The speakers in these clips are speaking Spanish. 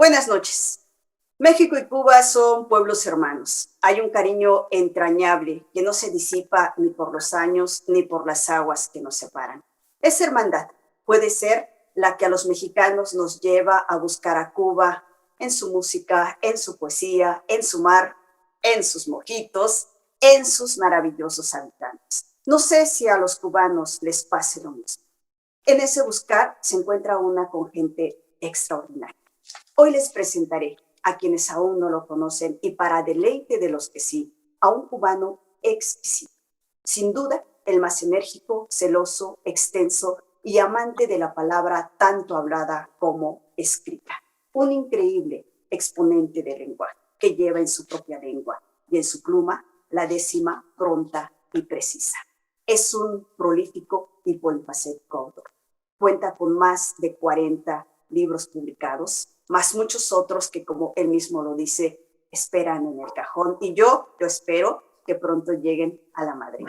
Buenas noches. México y Cuba son pueblos hermanos. Hay un cariño entrañable que no se disipa ni por los años ni por las aguas que nos separan. Esa hermandad puede ser la que a los mexicanos nos lleva a buscar a Cuba en su música, en su poesía, en su mar, en sus mojitos, en sus maravillosos habitantes. No sé si a los cubanos les pase lo mismo. En ese buscar se encuentra una con gente extraordinaria. Hoy les presentaré a quienes aún no lo conocen y para deleite de los que sí, a un cubano exquisito. Sin duda, el más enérgico, celoso, extenso y amante de la palabra tanto hablada como escrita. Un increíble exponente del lenguaje que lleva en su propia lengua y en su pluma la décima pronta y precisa. Es un prolífico y polifacético autor. Cuenta con más de 40 libros publicados, más muchos otros que, como él mismo lo dice, esperan en el cajón. Y yo espero que pronto lleguen a la Madrid.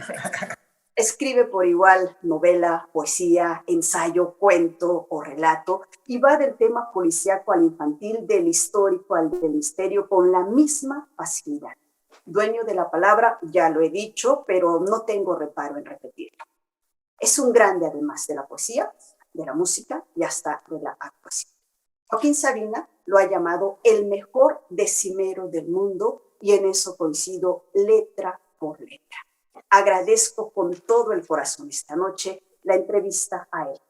Escribe por igual novela, poesía, ensayo, cuento o relato, y va del tema policíaco al infantil, del histórico al del misterio, con la misma facilidad. Dueño de la palabra, ya lo he dicho, pero no tengo reparo en repetirlo. Es un grande además de la poesía, de la música y hasta de la actuación. Joaquín Sabina lo ha llamado el mejor decimero del mundo y en eso coincido letra por letra. Agradezco con todo el corazón esta noche la entrevista a él,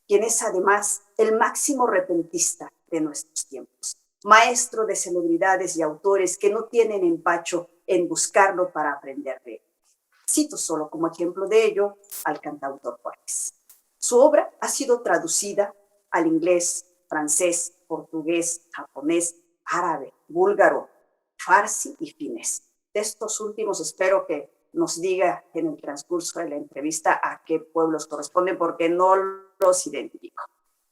quien es además el máximo repentista de nuestros tiempos, maestro de celebridades y autores que no tienen empacho en buscarlo para aprender de él. Cito solo como ejemplo de ello al cantautor Juárez. Su obra ha sido traducida al inglés, francés, portugués, japonés, árabe, búlgaro, farsi y finés. De estos últimos espero que nos diga en el transcurso de la entrevista a qué pueblos corresponden porque no los identifico.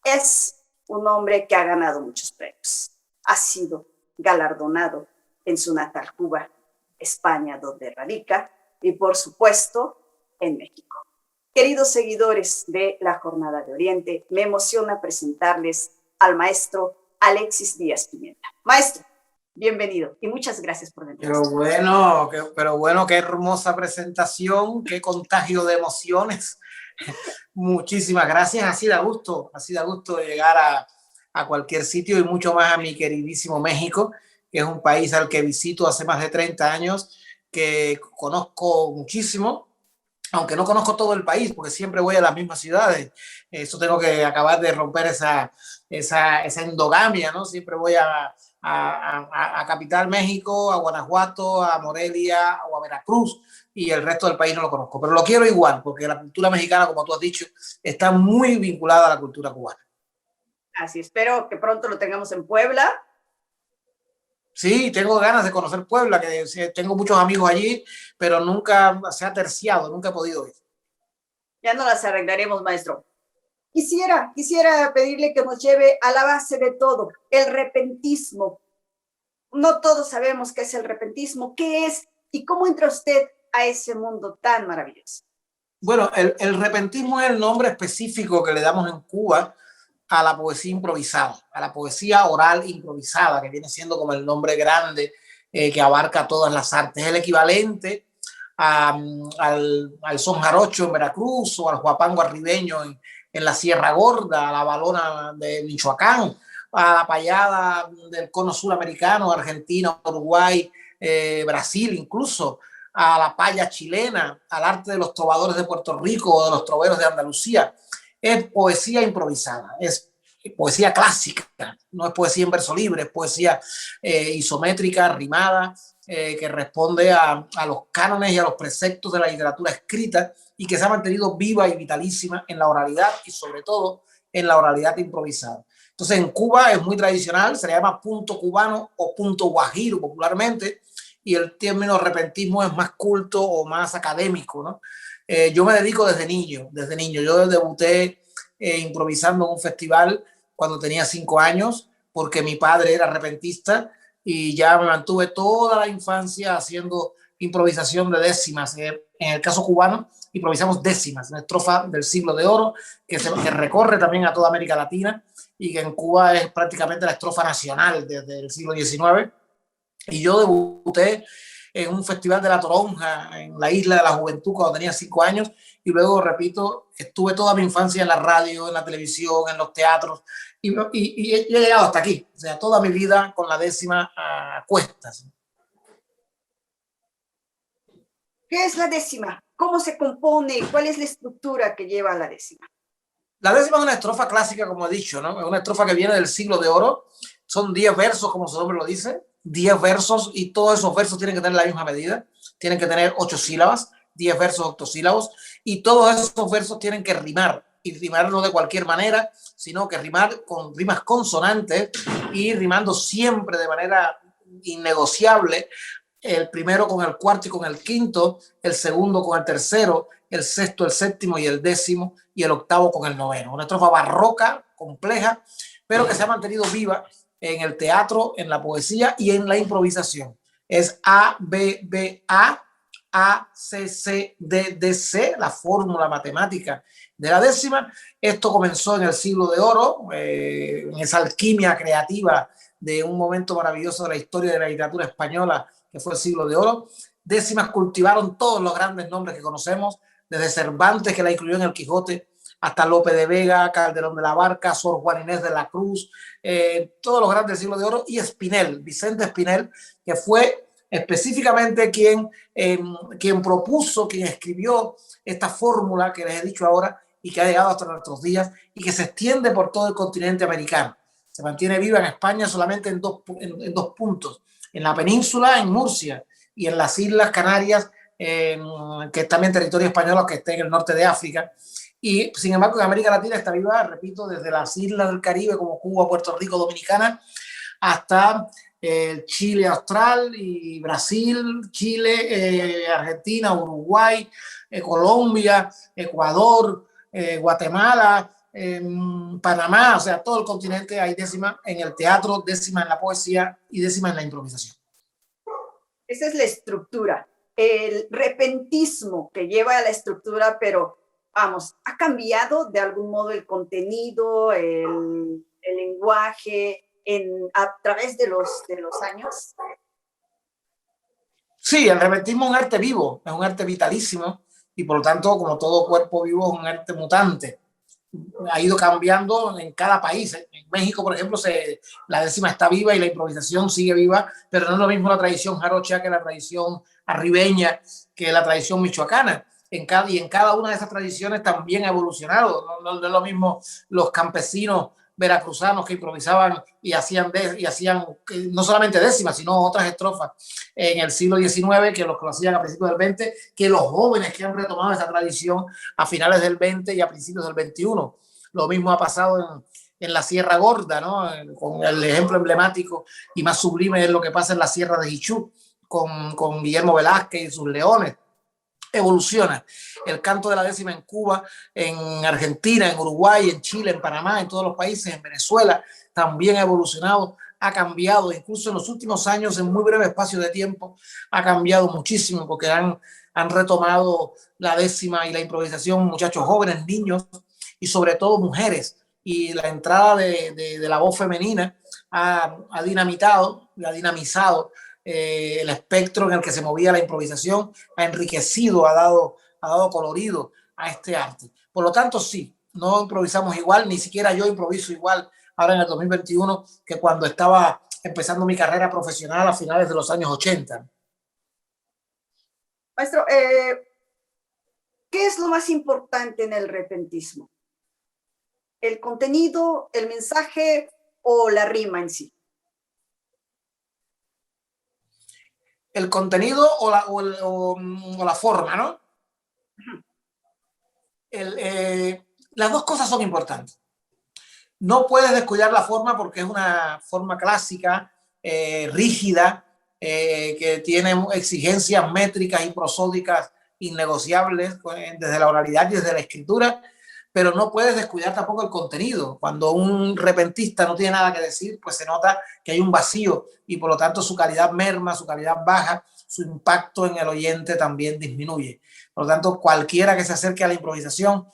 Es un hombre que ha ganado muchos premios. Ha sido galardonado en su natal Cuba, España, donde radica, y por supuesto en México. Queridos seguidores de la Jornada de Oriente, me emociona presentarles al maestro Alexis Díaz Pimienta. Maestro, bienvenido y muchas gracias por venir. Pero bueno, qué hermosa presentación, qué contagio de emociones. Muchísimas gracias, así da gusto de llegar a cualquier sitio y mucho más a mi queridísimo México, que es un país al que visito hace más de 30 años, que conozco muchísimo, aunque no conozco todo el país, porque siempre voy a las mismas ciudades. Eso tengo que acabar de romper esa endogamia, ¿no? Siempre voy a Capital México, a Guanajuato, a Morelia o a Veracruz, y el resto del país no lo conozco. Pero lo quiero igual, porque la cultura mexicana, como tú has dicho, está muy vinculada a la cultura cubana. Así, espero que pronto lo tengamos en Puebla. Sí, tengo ganas de conocer Puebla, que tengo muchos amigos allí, pero nunca se ha terciado, nunca he podido ir. Ya no las arreglaremos, maestro. Quisiera pedirle que nos lleve a la base de todo, el repentismo. No todos sabemos qué es el repentismo, qué es y cómo entra usted a ese mundo tan maravilloso. Bueno, el repentismo es el nombre específico que le damos en Cuba a la poesía improvisada, a la poesía oral improvisada, que viene siendo como el nombre grande que abarca todas las artes. Es el equivalente al son jarocho en Veracruz o al huapango arribeño en la Sierra Gorda, a la balona de Michoacán, a la payada del cono suramericano, Argentina, Uruguay, Brasil incluso, a la paya chilena, al arte de los trovadores de Puerto Rico o de los troveros de Andalucía. Es poesía improvisada, es poesía clásica, no es poesía en verso libre, es poesía isométrica, rimada, que responde a los cánones y a los preceptos de la literatura escrita y que se ha mantenido viva y vitalísima en la oralidad y sobre todo en la oralidad improvisada. Entonces en Cuba es muy tradicional, se le llama punto cubano o punto guajiro popularmente, y el término repentismo es más culto o más académico, ¿no? Yo me dedico desde niño. Yo debuté improvisando en un festival cuando tenía 5 años, porque mi padre era repentista y ya me mantuve toda la infancia haciendo improvisación de décimas. En el caso cubano, improvisamos décimas, una estrofa del siglo de oro que recorre también a toda América Latina y que en Cuba es prácticamente la estrofa nacional desde el siglo XIX. Y yo debuté en un festival de la Toronja en la Isla de la Juventud cuando tenía 5 años y luego, repito, estuve toda mi infancia en la radio, en la televisión, en los teatros y he llegado hasta aquí, o sea, toda mi vida con la décima a cuestas. ¿Qué es la décima? ¿Cómo se compone? ¿Cuál es la estructura que lleva la décima? La décima es una estrofa clásica, como he dicho, ¿no? Es una estrofa que viene del siglo de oro. Son 10 versos, como su nombre lo dice, 10 versos y todos esos versos tienen que tener la misma medida. Tienen que tener 8 sílabas, 10 versos octosílabos y todos esos versos tienen que rimar y rimar no de cualquier manera, sino que rimar con rimas consonantes y rimando siempre de manera innegociable, el primero con el cuarto y con el quinto, el segundo con el tercero, el sexto, el séptimo y el décimo, y el octavo con el noveno. Una estrofa barroca, compleja, pero que se ha mantenido viva en el teatro, en la poesía y en la improvisación. Es A, B, B, A, C, C, D, D, C, la fórmula matemática de la décima. Esto comenzó en el siglo de oro, en esa alquimia creativa de un momento maravilloso de la historia de la literatura española, que fue el siglo de oro. Décimas cultivaron todos los grandes nombres que conocemos, desde Cervantes, que la incluyó en el Quijote, hasta Lope de Vega, Calderón de la Barca, Sor Juan Inés de la Cruz, todos los grandes del siglo de oro, y Espinel, Vicente Espinel, que fue específicamente quien propuso, quien escribió esta fórmula que les he dicho ahora y que ha llegado hasta nuestros días y que se extiende por todo el continente americano. Se mantiene viva en España solamente en dos puntos, en la península, en Murcia, y en las Islas Canarias, que es también territorio español, que está en el norte de África. Y sin embargo, en América Latina está viva, repito, desde las islas del Caribe como Cuba, Puerto Rico, Dominicana, hasta Chile austral y Brasil, Chile, Argentina, Uruguay, Colombia, Ecuador, Guatemala, Panamá, o sea, todo el continente hay décima en el teatro, décima en la poesía y décima en la improvisación. Esa es la estructura, el repentismo que lleva a la estructura, pero vamos, ¿ha cambiado de algún modo el contenido, el lenguaje a través de los años? Sí, el repentismo es un arte vivo, es un arte vitalísimo y por lo tanto, como todo cuerpo vivo, es un arte mutante. Ha ido cambiando en cada país. En México, por ejemplo, la décima está viva y la improvisación sigue viva, pero no es lo mismo la tradición jarocha que la tradición arribeña, que la tradición michoacana. En cada una de esas tradiciones también ha evolucionado. No es lo mismo los campesinos veracruzanos que improvisaban y hacían no solamente décimas, sino otras estrofas en el siglo XIX, que los que lo hacían a principios del XX, que los jóvenes que han retomado esa tradición a finales del XX y a principios del XXI. Lo mismo ha pasado en la Sierra Gorda, ¿no? Con el ejemplo emblemático y más sublime es lo que pasa en la Sierra de Jichú, con Guillermo Velázquez y sus leones. Evoluciona el canto de la décima en Cuba, en Argentina, en Uruguay, en Chile, en Panamá, en todos los países, en Venezuela, también ha evolucionado, ha cambiado, incluso en los últimos años, en muy breve espacio de tiempo, ha cambiado muchísimo porque han retomado la décima y la improvisación muchachos jóvenes, niños y sobre todo mujeres. Y la entrada de la voz femenina ha dinamizado el espectro en el que se movía la improvisación, ha enriquecido, ha dado colorido a este arte. Por lo tanto, sí, no improvisamos igual, ni siquiera yo improviso igual ahora en el 2021 que cuando estaba empezando mi carrera profesional a finales de los años 80. Maestro, ¿qué es lo más importante en el repentismo? ¿El contenido, el mensaje o la rima en sí? El contenido o la forma, ¿no? Las dos cosas son importantes. No puedes descuidar la forma porque es una forma clásica, rígida, que tiene exigencias métricas y prosódicas innegociables desde la oralidad y desde la escritura, pero no puedes descuidar tampoco el contenido. Cuando un repentista no tiene nada que decir, pues se nota que hay un vacío y por lo tanto su calidad merma, su calidad baja, su impacto en el oyente también disminuye. Por lo tanto, cualquiera que se acerque a la improvisación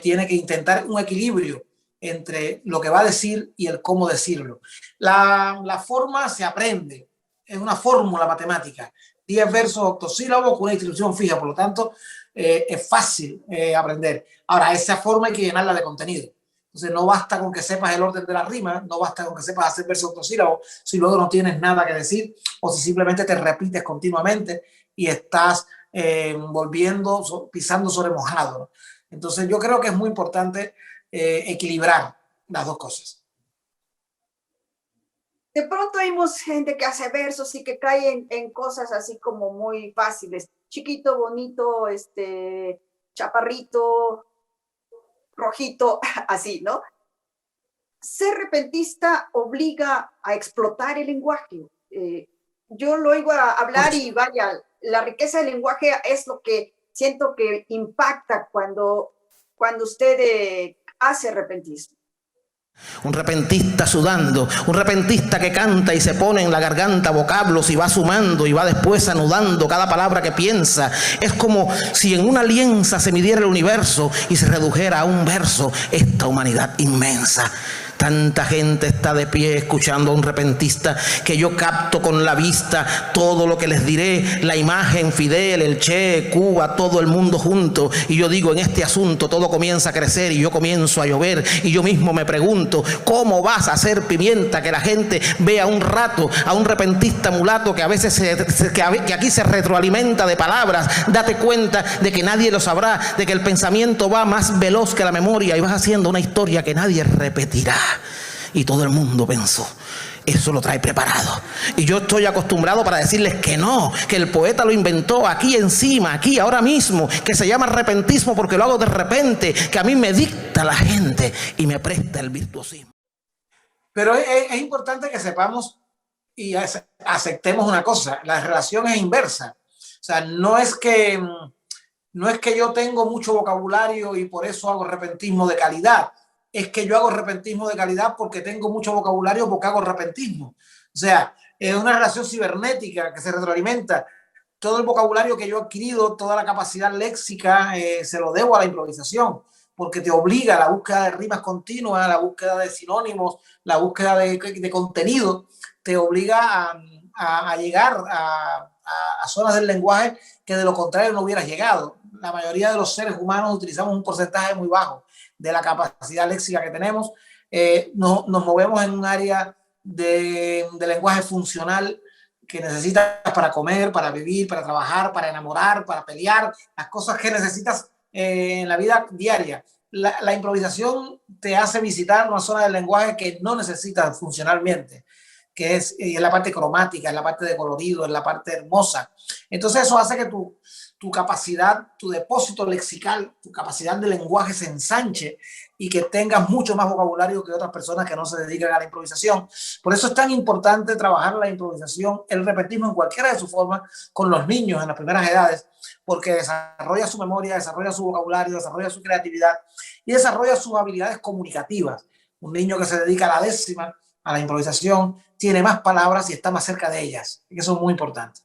tiene que intentar un equilibrio entre lo que va a decir y el cómo decirlo. La forma se aprende, es una fórmula matemática, 10 versos octosílabos con una distribución fija, por lo tanto, es fácil aprender. Ahora, esa forma hay que llenarla de contenido. Entonces, no basta con que sepas el orden de la rima, no basta con que sepas hacer versos octosílabos si luego no tienes nada que decir o si simplemente te repites continuamente y estás volviendo, pisando sobre mojado, ¿no? Entonces, yo creo que es muy importante equilibrar las dos cosas. De pronto vemos gente que hace versos y que cae en cosas así como muy fáciles. Chiquito, bonito, chaparrito, rojito, así, ¿no? Ser repentista obliga a explotar el lenguaje. Yo lo oigo a hablar y vaya, la riqueza del lenguaje es lo que siento que impacta cuando usted hace repentismo. Un repentista sudando, un repentista que canta y se pone en la garganta vocablos y va sumando y va después anudando cada palabra que piensa. Es como si en una alianza se midiera el universo y se redujera a un verso esta humanidad inmensa. Tanta gente está de pie escuchando a un repentista que yo capto con la vista todo lo que les diré, la imagen, Fidel, el Che, Cuba, todo el mundo junto. Y yo digo, en este asunto todo comienza a crecer y yo comienzo a llover. Y yo mismo me pregunto, ¿cómo vas a hacer pimienta que la gente vea un rato a un repentista mulato que a veces que aquí se retroalimenta de palabras? Date cuenta de que nadie lo sabrá, de que el pensamiento va más veloz que la memoria y vas haciendo una historia que nadie repetirá. Y todo el mundo pensó, eso lo trae preparado. Y yo estoy acostumbrado para decirles que no, que el poeta lo inventó aquí encima, aquí, ahora mismo, que se llama repentismo porque lo hago de repente, que a mí me dicta la gente y me presta el virtuosismo. Pero es importante que sepamos y aceptemos una cosa, la relación es inversa. O sea, no es que yo tengo mucho vocabulario y por eso hago repentismo de calidad. Es que yo hago repentismo de calidad porque tengo mucho vocabulario, porque hago repentismo. O sea, es una relación cibernética que se retroalimenta. Todo el vocabulario que yo he adquirido, toda la capacidad léxica, se lo debo a la improvisación, porque te obliga a la búsqueda de rimas continuas, a la búsqueda de sinónimos, la búsqueda de contenido, te obliga a llegar a zonas del lenguaje que de lo contrario no hubieras llegado. La mayoría de los seres humanos utilizamos un porcentaje muy bajo de la capacidad léxica que tenemos. Nos movemos en un área de lenguaje funcional que necesitas para comer, para vivir, para trabajar, para enamorar, para pelear, las cosas que necesitas en la vida diaria. La improvisación te hace visitar una zona del lenguaje que no necesitas funcionalmente, que es la parte cromática, es la parte de colorido, es la parte hermosa. Entonces eso hace que tu capacidad, tu depósito lexical, tu capacidad de lenguaje se ensanche y que tengas mucho más vocabulario que otras personas que no se dedican a la improvisación. Por eso es tan importante trabajar la improvisación, el repentismo en cualquiera de sus formas con los niños en las primeras edades, porque desarrolla su memoria, desarrolla su vocabulario, desarrolla su creatividad y desarrolla sus habilidades comunicativas. Un niño que se dedica a la décima, a la improvisación, tiene más palabras y está más cerca de ellas. Y eso es muy importante.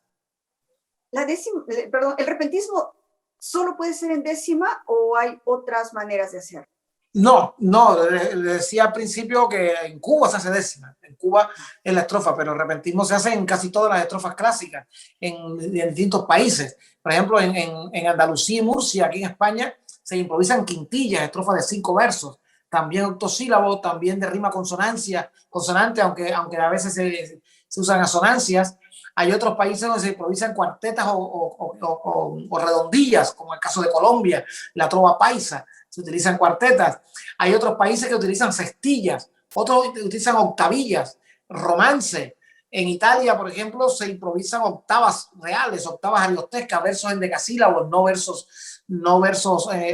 ¿El repentismo solo puede ser en décima o hay otras maneras de hacerlo? No, le decía al principio que en Cuba se hace décima, en Cuba es la estrofa, pero el repentismo se hace en casi todas las estrofas clásicas, en distintos países. Por ejemplo, en Andalucía y Murcia, aquí en España, se improvisan quintillas, estrofas de 5 versos, también octosílabos, también de rima consonante, aunque a veces se usan asonancias. Hay otros países donde se improvisan cuartetas o redondillas, como el caso de Colombia, la trova paisa, se utilizan cuartetas. Hay otros países que utilizan sextillas, otros utilizan octavillas, romance. En Italia, por ejemplo, se improvisan octavas reales, octavas ariostescas, versos endecasílabos, no versos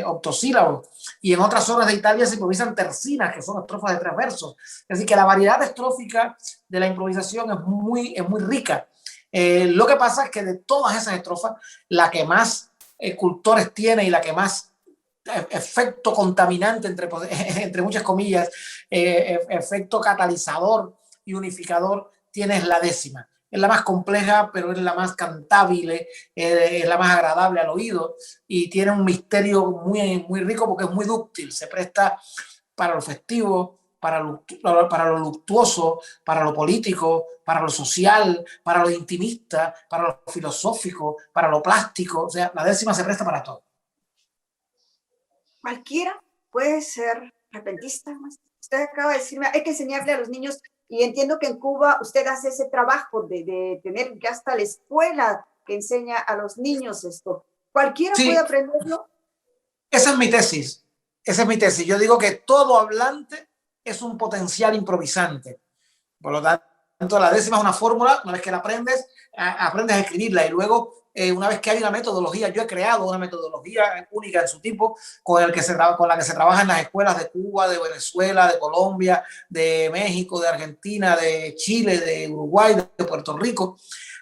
octosílabos. Y en otras zonas de Italia se improvisan tercinas, que son estrofas de 3 versos. Así que la variedad estrófica de la improvisación es muy rica. Lo que pasa es que de todas esas estrofas, la que más cultores tiene y la que más efecto contaminante, entre muchas comillas, efecto catalizador y unificador, tiene es la décima. es la más compleja, pero es la más cantable, es la más agradable al oído y tiene un misterio muy rico porque es muy dúctil, se presta para lo festivo, para lo luctuoso, para lo político, para lo social, para lo intimista, para lo filosófico, para lo plástico. O sea, la décima se presta para todo. Cualquiera puede ser repentista. Usted acaba de decirme, hay que enseñarle a los niños, y entiendo que en Cuba usted hace ese trabajo de tener ya hasta la escuela que enseña a los niños esto. ¿Cualquiera puede Sí, aprenderlo? esa es mi tesis. Esa es mi tesis. Yo digo que todo hablante es un potencial improvisante. Por lo tanto, la décima es una fórmula. Una vez que la aprendes, aprendes a escribirla y luego, una vez que hay una metodología, yo he creado una metodología única en su tipo con la que se trabaja en las escuelas de Cuba, de Venezuela, de Colombia, de México, de Argentina, de Chile, de Uruguay, de Puerto Rico,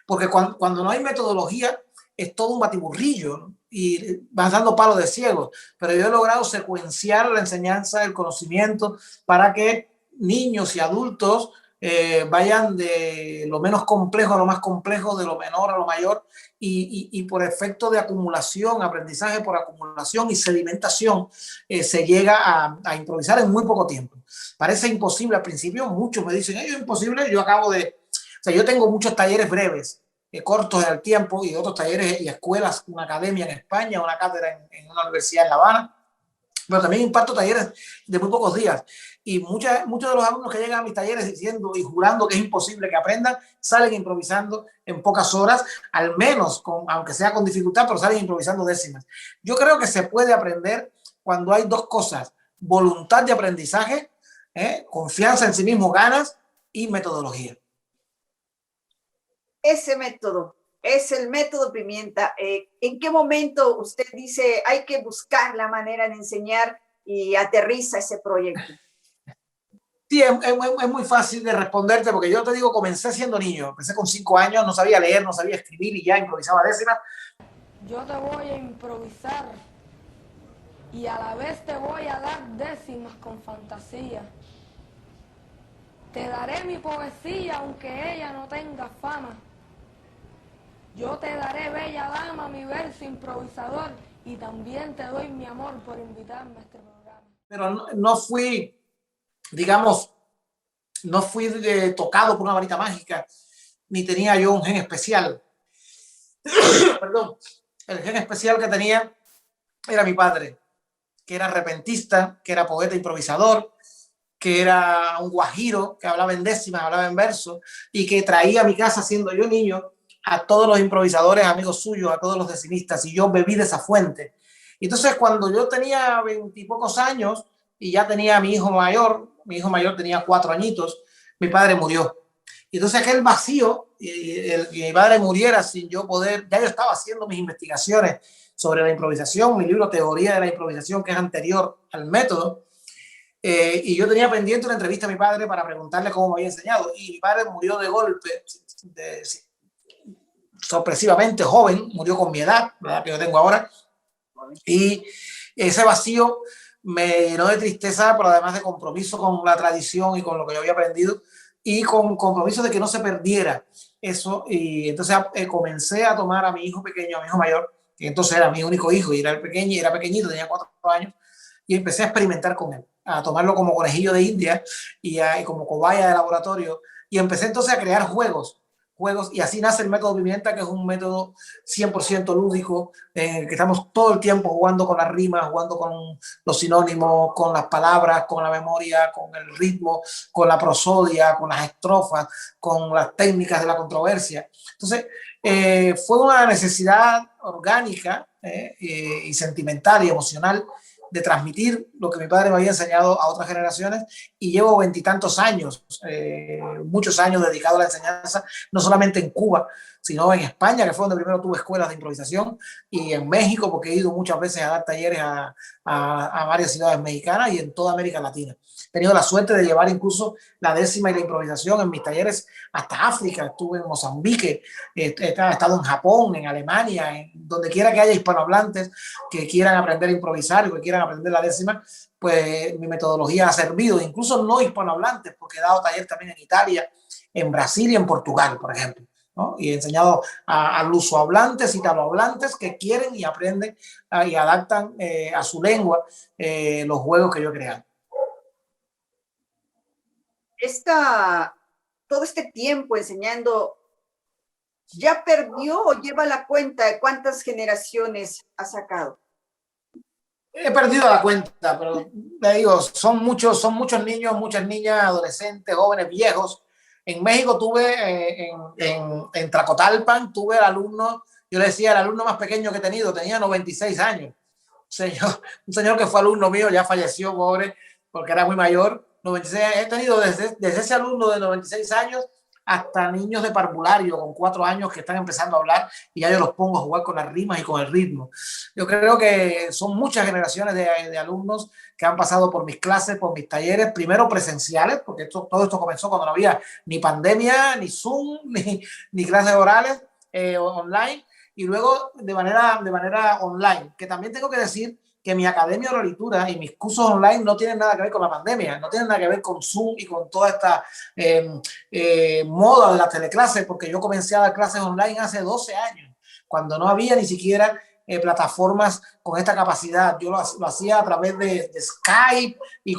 porque cuando no hay metodología es todo un batiburrillo, ¿no? Y vas dando palos de ciego, pero yo he logrado secuenciar la enseñanza, el conocimiento, para que niños y adultos vayan de lo menos complejo a lo más complejo, de lo menor a lo mayor, y por efecto de acumulación, aprendizaje por acumulación y sedimentación, se llega a improvisar en muy poco tiempo. Parece imposible al principio, muchos me dicen, es imposible, o sea, yo tengo muchos talleres breves, cortos en el tiempo, y otros talleres y escuelas, una academia en España, una cátedra en una universidad en La Habana, pero también imparto talleres de muy pocos días. Y muchos de los alumnos que llegan a mis talleres diciendo y jurando que es imposible que aprendan, salen improvisando en pocas horas, al menos, aunque sea con dificultad, pero salen improvisando décimas. Yo creo que se puede aprender cuando hay dos cosas: voluntad de aprendizaje, confianza en sí mismo, ganas, y metodología. Ese método es el método Pimienta. ¿En qué momento usted dice hay que buscar la manera de enseñar y aterriza ese proyecto? Sí, es muy fácil de responderte porque yo te digo, comencé siendo niño, empecé con 5 años, no sabía leer, no sabía escribir y ya improvisaba décimas. Yo te voy a improvisar y a la vez te voy a dar décimas con fantasía. Te daré mi poesía aunque ella no tenga fama. Yo te daré, bella dama, mi verso improvisador y también te doy mi amor por invitarme a este programa. Pero no fui, digamos, no fui tocado por una varita mágica, ni tenía yo un gen especial. Perdón, el gen especial que tenía era mi padre, que era repentista, que era poeta improvisador, que era un guajiro, que hablaba en décimas, hablaba en verso, y que traía a mi casa, siendo yo niño, a todos los improvisadores, amigos suyos, a todos los decimistas, y yo bebí de esa fuente. Entonces, cuando yo tenía 20 y pocos años, y ya tenía a mi hijo mayor tenía 4 añitos, mi padre murió. Y entonces aquel vacío, que mi padre muriera sin yo poder, ya yo estaba haciendo mis investigaciones sobre la improvisación, mi libro Teoría de la Improvisación, que es anterior al método, y yo tenía pendiente una entrevista a mi padre para preguntarle cómo me había enseñado, y mi padre murió de golpe, sorpresivamente joven, murió con mi edad, ¿verdad?, que yo tengo ahora, y ese vacío me llenó de tristeza, pero además de compromiso con la tradición y con lo que yo había aprendido, y con compromiso de que no se perdiera eso. Y entonces comencé a tomar a mi hijo pequeño, a mi hijo mayor, que entonces era mi único hijo y era pequeñito, tenía 4 años, y empecé a experimentar con él, a tomarlo como conejillo de India y como cobaya de laboratorio, y empecé entonces a crear juegos, y así nace el método Pimienta, que es un método 100% lúdico, que estamos todo el tiempo jugando con las rimas, jugando con los sinónimos, con las palabras, con la memoria, con el ritmo, con la prosodia, con las estrofas, con las técnicas de la controversia. Entonces, fue una necesidad orgánica y sentimental y emocional de transmitir lo que mi padre me había enseñado a otras generaciones, y llevo 20 y tantos años, muchos años dedicado a la enseñanza, no solamente en Cuba, sino en España, que fue donde primero tuve escuelas de improvisación, y en México, porque he ido muchas veces a dar talleres a varias ciudades mexicanas, y en toda América Latina. He tenido la suerte de llevar incluso la décima y la improvisación en mis talleres hasta África. Estuve en Mozambique, he estado en Japón, en Alemania, en donde quiera que haya hispanohablantes que quieran aprender a improvisar o que quieran aprender la décima, pues mi metodología ha servido, incluso no hispanohablantes, porque he dado taller también en Italia, en Brasil y en Portugal, por ejemplo. ¿no? Y he enseñado a lusohablantes, italohablantes que quieren y aprenden y adaptan a su lengua los juegos que yo he creado. Todo este tiempo enseñando, ¿ya perdió o lleva la cuenta de cuántas generaciones ha sacado? He perdido la cuenta, pero le digo, son muchos niños, muchas niñas, adolescentes, jóvenes, viejos. En México tuve, en Tlacotalpan, tuve el alumno, yo le decía, el alumno más pequeño que he tenido, tenía 96 años. Un señor que fue alumno mío, ya falleció, pobre, porque era muy mayor. 96, he tenido desde ese alumno de 96 años hasta niños de parvulario con 4 años que están empezando a hablar y ya yo los pongo a jugar con las rimas y con el ritmo. Yo creo que son muchas generaciones de alumnos que han pasado por mis clases, por mis talleres, primero presenciales, porque todo esto comenzó cuando no había ni pandemia, ni Zoom, ni clases orales online, y luego de manera online, que también tengo que decir que mi academia de oralitura y mis cursos online no tienen nada que ver con la pandemia, no tienen nada que ver con Zoom y con toda esta moda de la teleclase, porque yo comencé a dar clases online hace 12 años, cuando no había ni siquiera plataformas con esta capacidad. Yo lo hacía a través de Skype y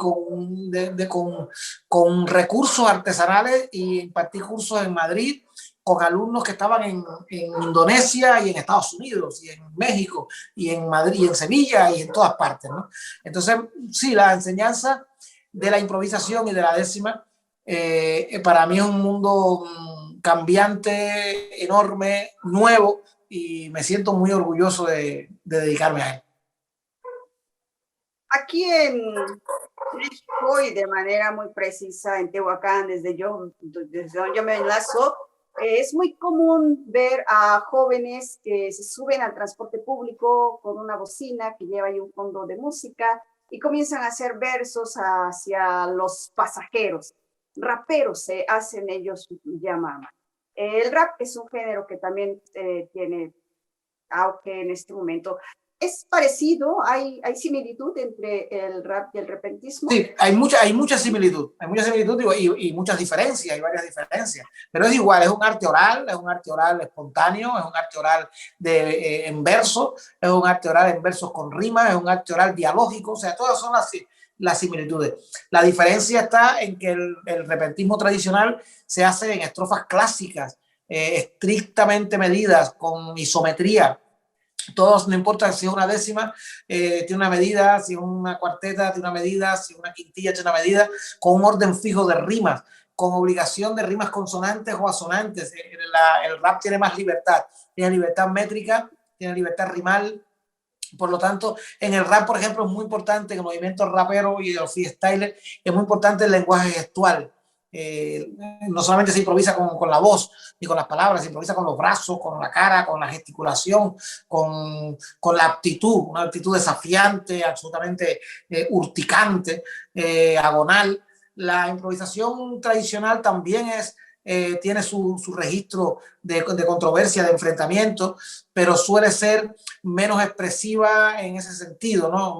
con recursos artesanales, y impartí cursos en Madrid con alumnos que estaban en Indonesia y en Estados Unidos y en México y en Madrid y en Sevilla y en todas partes, ¿no? Entonces, sí, la enseñanza de la improvisación y de la décima para mí es un mundo cambiante, enorme, nuevo, y me siento muy orgulloso de dedicarme a él. Aquí en México, y de manera muy precisa en Tehuacán, desde donde yo me enlazo, es muy común ver a jóvenes que se suben al transporte público con una bocina que lleva ahí un fondo de música y comienzan a hacer versos hacia los pasajeros. Raperos se hacen ellos llamar. El rap es un género que también tiene auge en este momento. ¿Es parecido? ¿Hay similitud entre el rap y el repentismo? Sí, hay mucha similitud y muchas diferencias, hay varias diferencias, pero es igual, es un arte oral espontáneo, es un arte oral en verso, es un arte oral en versos con rimas, es un arte oral dialógico, o sea, todas son las similitudes. La diferencia está en que el repentismo tradicional se hace en estrofas clásicas, estrictamente medidas, con isometría. Todos, no importa si es una décima, tiene una medida, si es una cuarteta, tiene una medida, si es una quintilla, tiene una medida, con un orden fijo de rimas, con obligación de rimas consonantes o asonantes. El rap tiene más libertad, tiene libertad métrica, tiene libertad rimal. Por lo tanto, en el rap, por ejemplo, es muy importante, en el movimiento rapero y de los freestylers, es muy importante el lenguaje gestual. No solamente se improvisa con la voz ni con las palabras, se improvisa con los brazos, con la cara, con la gesticulación, con la aptitud, una actitud desafiante, absolutamente urticante, agonal. La improvisación tradicional también tiene su registro de controversia, de enfrentamiento, pero suele ser menos expresiva en ese sentido, ¿no?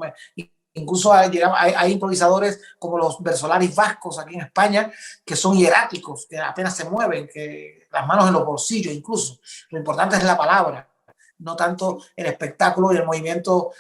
Incluso hay improvisadores como los versolaris vascos aquí en España, que son hieráticos, que apenas se mueven, que las manos en los bolsillos incluso. Lo importante es la palabra, no tanto el espectáculo y el movimiento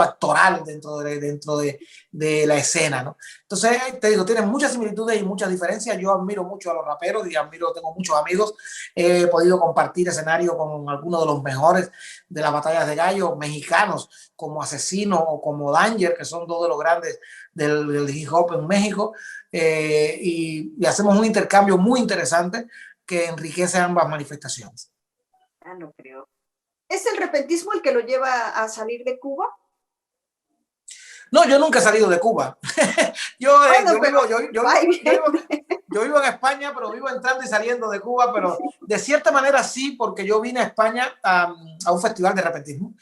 actoral dentro de la escena, ¿no? Entonces, te digo, tienen muchas similitudes y muchas diferencias. Yo admiro mucho a los raperos y tengo muchos amigos. He podido compartir escenario con algunos de los mejores de las batallas de gallos mexicanos, como Asesino o como Danger, que son dos de los grandes del hip hop en México, y hacemos un intercambio muy interesante que enriquece ambas manifestaciones. No creo. ¿Es el repentismo el que lo lleva a salir de Cuba? No, yo nunca he salido de Cuba. Yo vivo en España, pero vivo entrando y saliendo de Cuba, pero de cierta manera sí, porque yo vine a España a un festival de repentismo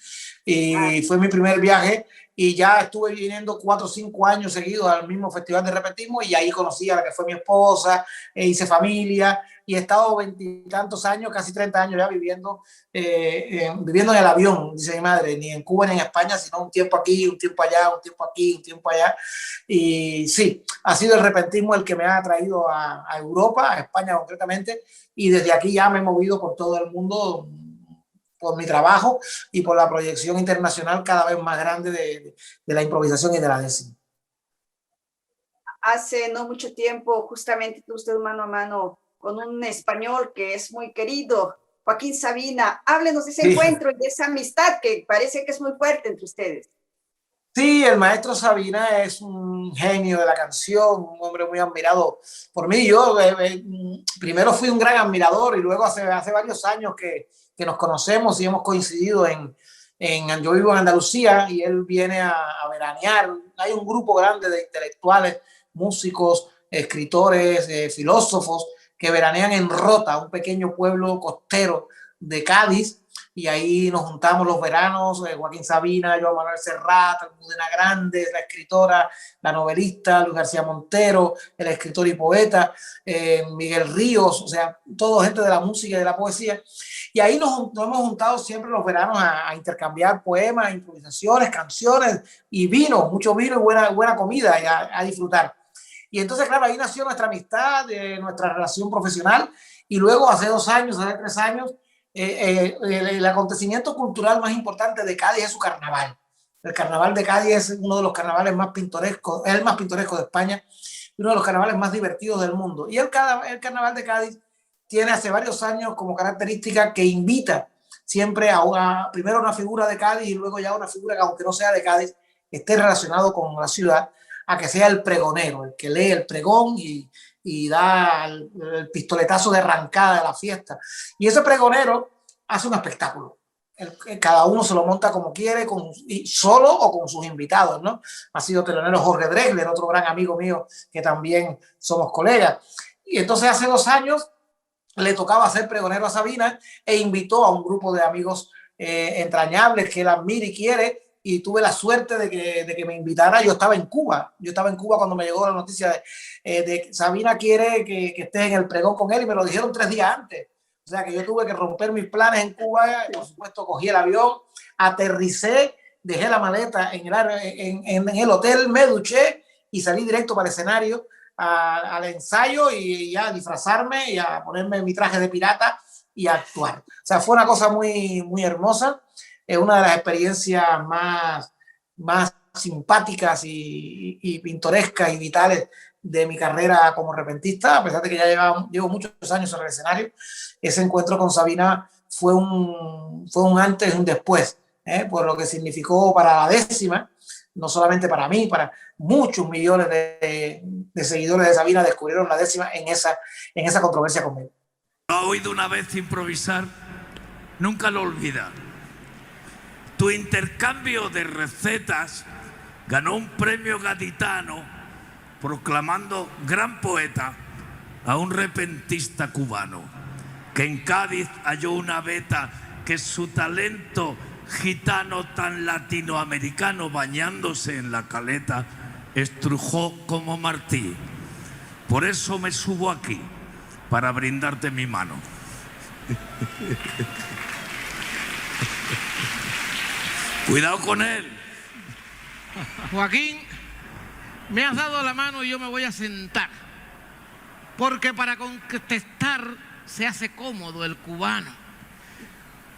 y fue mi primer viaje, y ya estuve viniendo 4 o 5 años seguidos al mismo festival de repentismo, y ahí conocí a la que fue mi esposa, hice familia, y he estado 20 y tantos años, casi 30 años ya viviendo en el avión, dice mi madre, ni en Cuba ni en España, sino un tiempo aquí, un tiempo allá, un tiempo aquí, un tiempo allá. Y sí, ha sido el repentismo el que me ha traído a Europa, a España concretamente, y desde aquí ya me he movido por todo el mundo por mi trabajo y por la proyección internacional cada vez más grande de la improvisación y de la décima. Hace no mucho tiempo, justamente tuvo usted mano a mano con un español que es muy querido, Joaquín Sabina. Háblenos de ese encuentro y de esa amistad que parece que es muy fuerte entre ustedes. Sí, el maestro Sabina es un genio de la canción, un hombre muy admirado por mí. Yo primero fui un gran admirador y luego hace varios años que nos conocemos y hemos coincidido yo vivo en Andalucía y él viene a veranear. Hay un grupo grande de intelectuales, músicos, escritores, filósofos que veranean en Rota, un pequeño pueblo costero de Cádiz, y ahí nos juntamos los veranos, Joaquín Sabina, Joan Manuel Serrat, Almudena Grandes, la escritora, la novelista, Luis García Montero, el escritor y poeta, Miguel Ríos, o sea, todo gente de la música y de la poesía. Y ahí nos hemos juntado siempre los veranos a intercambiar poemas, improvisaciones, canciones y vino, mucho vino y buena comida y a disfrutar. Y entonces, claro, ahí nació nuestra amistad, nuestra relación profesional. Y luego, hace 2 años, hace 3 años, el acontecimiento cultural más importante de Cádiz es su carnaval. El carnaval de Cádiz es uno de los carnavales más pintorescos, es el más pintoresco de España y uno de los carnavales más divertidos del mundo. Y el carnaval de Cádiz tiene hace varios años como característica que invita siempre primero a una figura de Cádiz y luego ya a una figura que, aunque no sea de Cádiz, esté relacionado con la ciudad, a que sea el pregonero, el que lee el pregón y da el pistoletazo de arrancada de la fiesta. Y ese pregonero hace un espectáculo. Cada uno se lo monta como quiere, solo o con sus invitados, ¿no? Ha sido telonero Jorge Dresler, otro gran amigo mío que también somos colegas. Y entonces hace 2 años le tocaba ser pregonero a Sabina e invitó a un grupo de amigos entrañables que él admira y quiere, y tuve la suerte de que me invitara. Yo estaba en Cuba cuando me llegó la noticia de Sabina quiere que estés en el pregón con él, y me lo dijeron 3 días antes. O sea que yo tuve que romper mis planes en Cuba. Por supuesto, cogí el avión, aterricé, dejé la maleta en el hotel, me duché y salí directo para el escenario al ensayo y ya a disfrazarme y a ponerme mi traje de pirata y a actuar. O sea, fue una cosa muy, muy hermosa. Es una de las experiencias más simpáticas y pintorescas y vitales de mi carrera como repentista, a pesar de que ya llevo muchos años en el escenario. Ese encuentro con Sabina fue un antes y un después, por lo que significó para la décima, no solamente para mí, para muchos millones de seguidores de Sabina descubrieron la décima en esa controversia conmigo. ¿Lo has oído una vez improvisar? Nunca lo olvidas. Tu intercambio de recetas ganó un premio gaditano proclamando gran poeta a un repentista cubano que en Cádiz halló una beta que su talento gitano tan latinoamericano bañándose en la caleta estrujó como Martí. Por eso me subo aquí, para brindarte mi mano. Cuidado con él. Joaquín, me has dado la mano y yo me voy a sentar, porque para contestar se hace cómodo el cubano.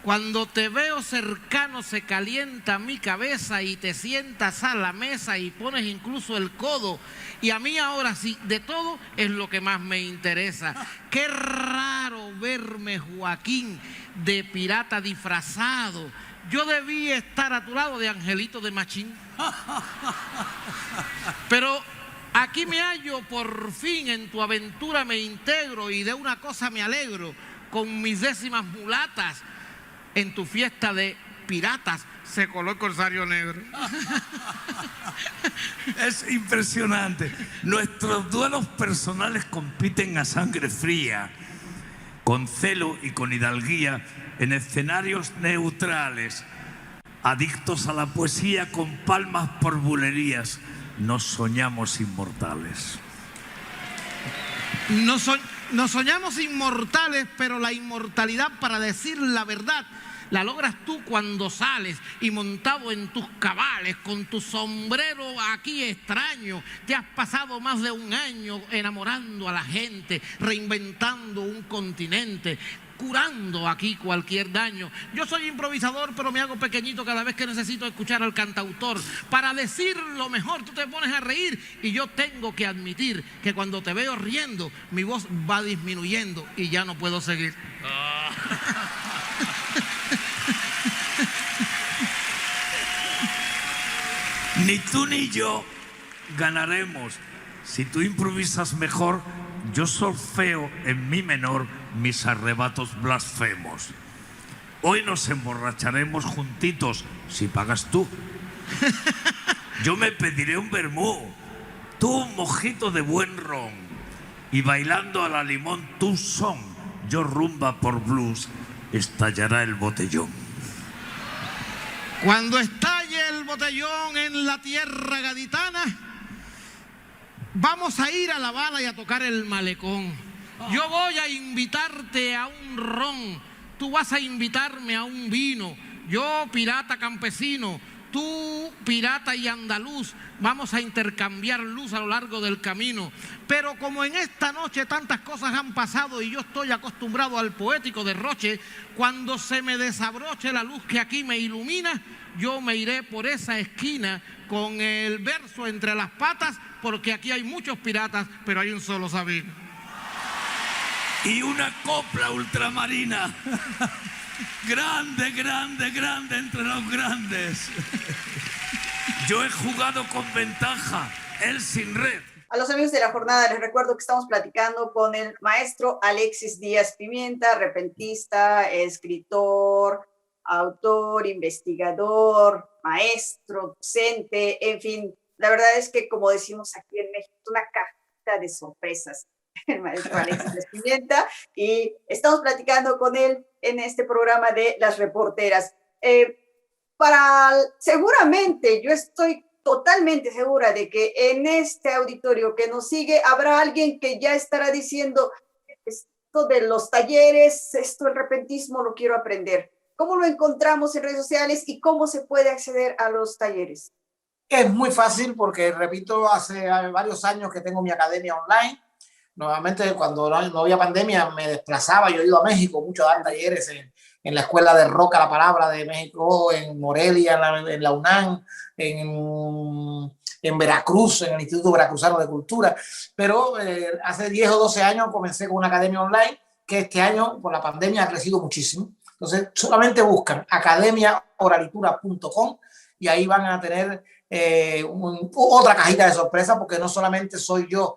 Cuando te veo cercano se calienta mi cabeza y te sientas a la mesa y pones incluso el codo. Y a mí ahora sí, de todo es lo que más me interesa. Qué raro verme, Joaquín, de pirata disfrazado. Yo debí estar a tu lado de Angelito de Machín. Pero aquí me hallo, por fin en tu aventura me integro, y de una cosa me alegro: con mis décimas mulatas en tu fiesta de piratas se coló el corsario negro. Es impresionante. Nuestros duelos personales compiten a sangre fría, con celo y con hidalguía, en escenarios neutrales, adictos a la poesía con palmas por bulerías. Nos soñamos inmortales. Nos soñamos inmortales, pero la inmortalidad para decir la verdad la logras tú cuando sales y montado en tus cabales, con tu sombrero aquí extraño. Te has pasado más de un año enamorando a la gente, reinventando un continente, curando aquí cualquier daño. Yo soy improvisador, pero me hago pequeñito cada vez que necesito escuchar al cantautor. Para decir lo mejor, tú te pones a reír y yo tengo que admitir que cuando te veo riendo, mi voz va disminuyendo y ya no puedo seguir. Ni tú ni yo ganaremos. Si tú improvisas mejor, yo solfeo en mi menor mis arrebatos blasfemos. Hoy nos emborracharemos juntitos si pagas tú. Yo me pediré un vermú, tú un mojito de buen ron, y bailando a la limón tu son, yo rumba por blues, estallará el botellón. Cuando estalle el botellón en la tierra gaditana, vamos a ir a La Habana y a tocar el malecón. Yo voy a invitarte a un ron, tú vas a invitarme a un vino. Yo, pirata campesino, tú, pirata y andaluz, vamos a intercambiar luz a lo largo del camino. Pero como en esta noche tantas cosas han pasado y yo estoy acostumbrado al poético derroche, cuando se me desabroche la luz que aquí me ilumina, yo me iré por esa esquina con el verso entre las patas, porque aquí hay muchos piratas, pero hay un solo Sabino. Y una copla ultramarina. Grande, grande, grande entre los grandes. Yo he jugado con ventaja, él sin red. A los amigos de la jornada les recuerdo que estamos platicando con el maestro Alexis Díaz Pimienta, repentista, escritor, autor, investigador, maestro, docente, en fin. La verdad es que, como decimos aquí en México, es una cajita de sorpresas el maestro Alexis Díaz Pimienta, y estamos platicando con él en este programa de Las Reporteras. Seguramente, yo estoy totalmente segura de que en este auditorio que nos sigue habrá alguien que ya estará diciendo, esto de los talleres, esto el repentismo lo quiero aprender. ¿Cómo lo encontramos en redes sociales y cómo se puede acceder a los talleres? Es muy fácil porque, repito, hace varios años que tengo mi academia online. Nuevamente, cuando no había pandemia, me desplazaba. Yo he ido a México mucho a dar talleres en la Escuela de Roca la Palabra de México, en Morelia, en la UNAM, en Veracruz, en el Instituto Veracruzano de Cultura. Pero hace 10 o 12 años comencé con una academia online que este año, por la pandemia, ha crecido muchísimo. Entonces, solamente buscan academiaoralitura.com y ahí van a tener otra cajita de sorpresa, porque no solamente soy yo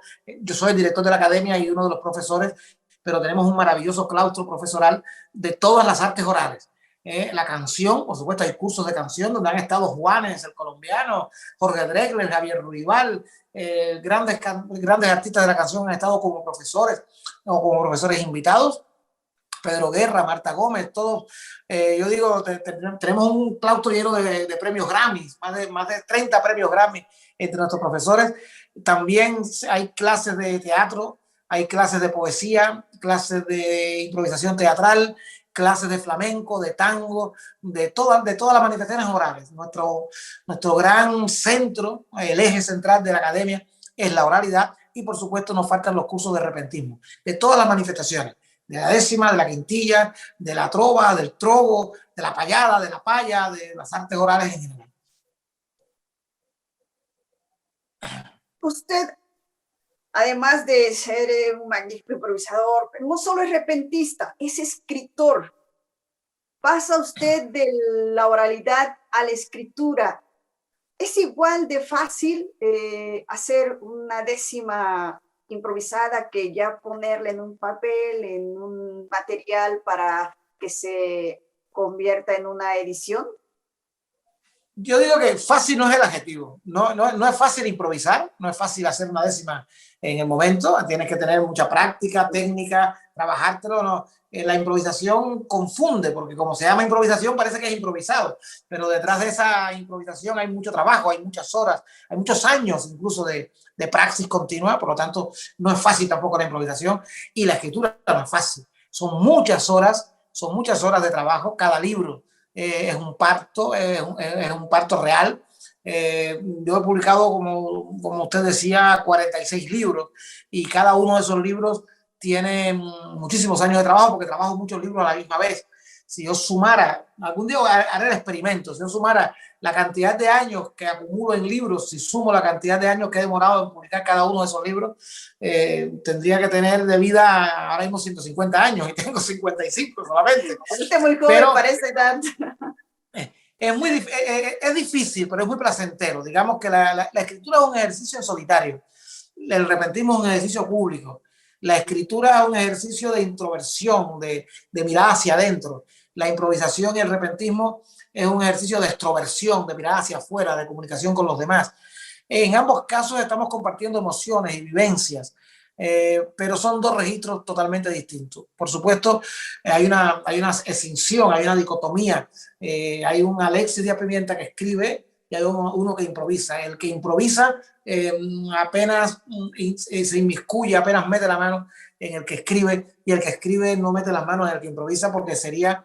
soy el director de la academia y uno de los profesores, pero tenemos un maravilloso claustro profesoral de todas las artes orales. La canción, por supuesto, hay cursos de canción donde han estado Juanes, el colombiano, Jorge Drexler, Javier Ruibal, grandes artistas de la canción han estado como profesores o como profesores invitados. Pedro Guerra, Marta Gómez, todos, yo digo, tenemos un claustro lleno de premios Grammy, más de 30 premios Grammy entre nuestros profesores. También hay clases de teatro, hay clases de poesía, clases de improvisación teatral, clases de flamenco, de tango, de todas las manifestaciones orales. Nuestro gran centro, el eje central de la academia es la oralidad, y por supuesto nos faltan los cursos de repentismo, de todas las manifestaciones. De la décima, de la quintilla, de la trova, del trovo, de la payada, de la paya, de las artes orales en general. Usted, además de ser un magnífico improvisador, no solo es repentista, es escritor. Pasa usted de la oralidad a la escritura. ¿Es igual de fácil hacer una décima improvisada que ya ponerla en un papel, en un material para que se convierta en una edición? Yo digo que fácil no es el adjetivo. No es fácil improvisar, no es fácil hacer una décima en el momento. Tienes que tener mucha práctica, técnica, trabajártelo, no. La improvisación confunde, porque como se llama improvisación parece que es improvisado, pero detrás de esa improvisación hay mucho trabajo, hay muchas horas, hay muchos años incluso de praxis continua, por lo tanto no es fácil tampoco la improvisación, y la escritura no es fácil. Son muchas horas de trabajo. Cada libro es un parto real. Yo he publicado, como usted decía, 46 libros, y cada uno de esos libros tiene muchísimos años de trabajo, porque trabajo muchos libros a la misma vez. Si yo sumara, algún día haré el experimento, si yo sumara la cantidad de años que acumulo en libros, si sumo la cantidad de años que he demorado en publicar cada uno de esos libros, tendría que tener de vida ahora mismo 150 años, y tengo 55 solamente. Usted es muy joven, pero parece tanto. Es difícil, pero es muy placentero. Digamos que la escritura es un ejercicio en solitario. El repentismo es un ejercicio público. La escritura es un ejercicio de introversión, de mirar hacia adentro. La improvisación y el repentismo es un ejercicio de extroversión, de mirar hacia afuera, de comunicación con los demás. En ambos casos estamos compartiendo emociones y vivencias, pero son dos registros totalmente distintos. Por supuesto, hay una escinción, hay una dicotomía. Hay un Alexis Díaz Pimienta que escribe y hay uno que improvisa. El que improvisa apenas se inmiscuye, apenas mete la mano en el que escribe, y el que escribe no mete las manos en el que improvisa, porque serían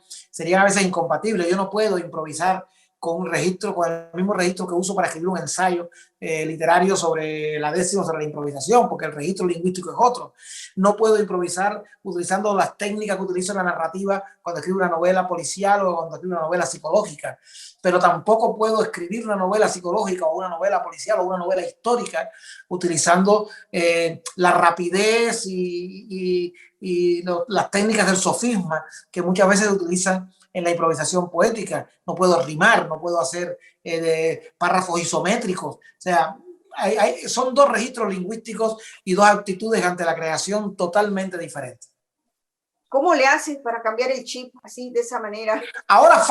a veces incompatibles. Yo no puedo improvisar con el mismo registro que uso para escribir un ensayo literario sobre la décima, sobre la improvisación, porque el registro lingüístico es otro. No puedo improvisar utilizando las técnicas que utilizo en la narrativa cuando escribo una novela policial o cuando escribo una novela psicológica, pero tampoco puedo escribir una novela psicológica o una novela policial o una novela histórica utilizando la rapidez y las técnicas del sofisma que muchas veces se utilizan en la improvisación poética. No puedo rimar, no puedo hacer párrafos isométricos. O sea, son dos registros lingüísticos y dos actitudes ante la creación totalmente diferentes. ¿Cómo le haces para cambiar el chip así, de esa manera? Ahora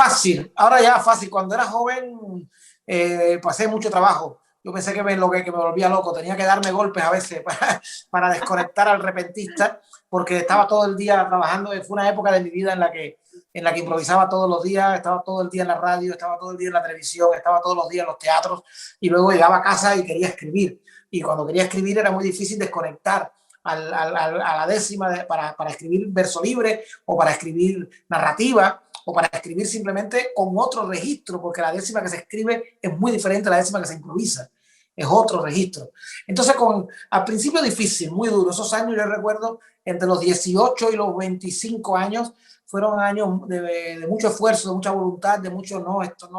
ya fácil. Cuando era joven pasé mucho trabajo. Yo pensé que me volvía loco. Tenía que darme golpes a veces para desconectar al repentista, porque estaba todo el día trabajando. Fue una época de mi vida en la que improvisaba todos los días, estaba todo el día en la radio, estaba todo el día en la televisión, estaba todos los días en los teatros, y luego llegaba a casa y quería escribir. Y cuando quería escribir era muy difícil desconectar a la décima para escribir verso libre, o para escribir narrativa, o para escribir simplemente con otro registro, porque la décima que se escribe es muy diferente a la décima que se improvisa. Es otro registro. Entonces, al principio difícil, muy duro. Esos años, yo recuerdo, entre los 18 y los 25 años, fueron años de mucho esfuerzo, de mucha voluntad, de mucho no, esto.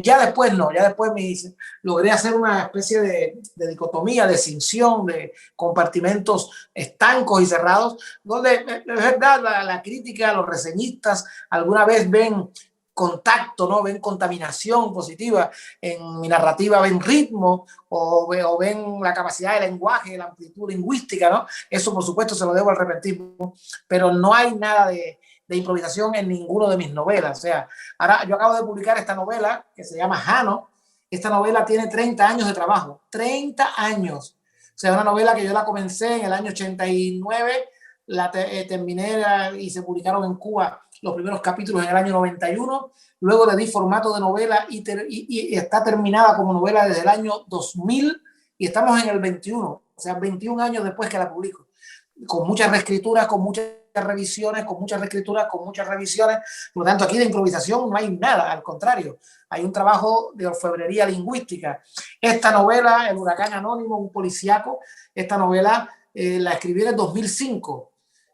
Ya después logré hacer una especie de dicotomía, de escinción, de compartimentos estancos y cerrados, donde es verdad, la crítica, los reseñistas alguna vez ven contacto, ¿no? Ven contaminación positiva en mi narrativa, ven ritmo o ven la capacidad de lenguaje, la amplitud lingüística, ¿no? Eso, por supuesto, se lo debo al repentismo, pero no hay nada de improvisación en ninguno de mis novelas. O sea, ahora yo acabo de publicar esta novela que se llama Jano. Esta novela tiene 30 años de trabajo, 30 años. O sea, una novela que yo la comencé en el año 89, terminé y se publicaron en Cuba los primeros capítulos en el año 91, luego le di formato de novela y está terminada como novela desde el año 2000, y estamos en el 21, o sea, 21 años después que la publico, con muchas reescrituras, con muchas revisiones, con muchas reescrituras, con muchas revisiones. Por lo tanto, aquí de improvisación no hay nada, al contrario, hay un trabajo de orfebrería lingüística. Esta novela, El huracán anónimo, un policíaco, esta novela la escribí en el 2005.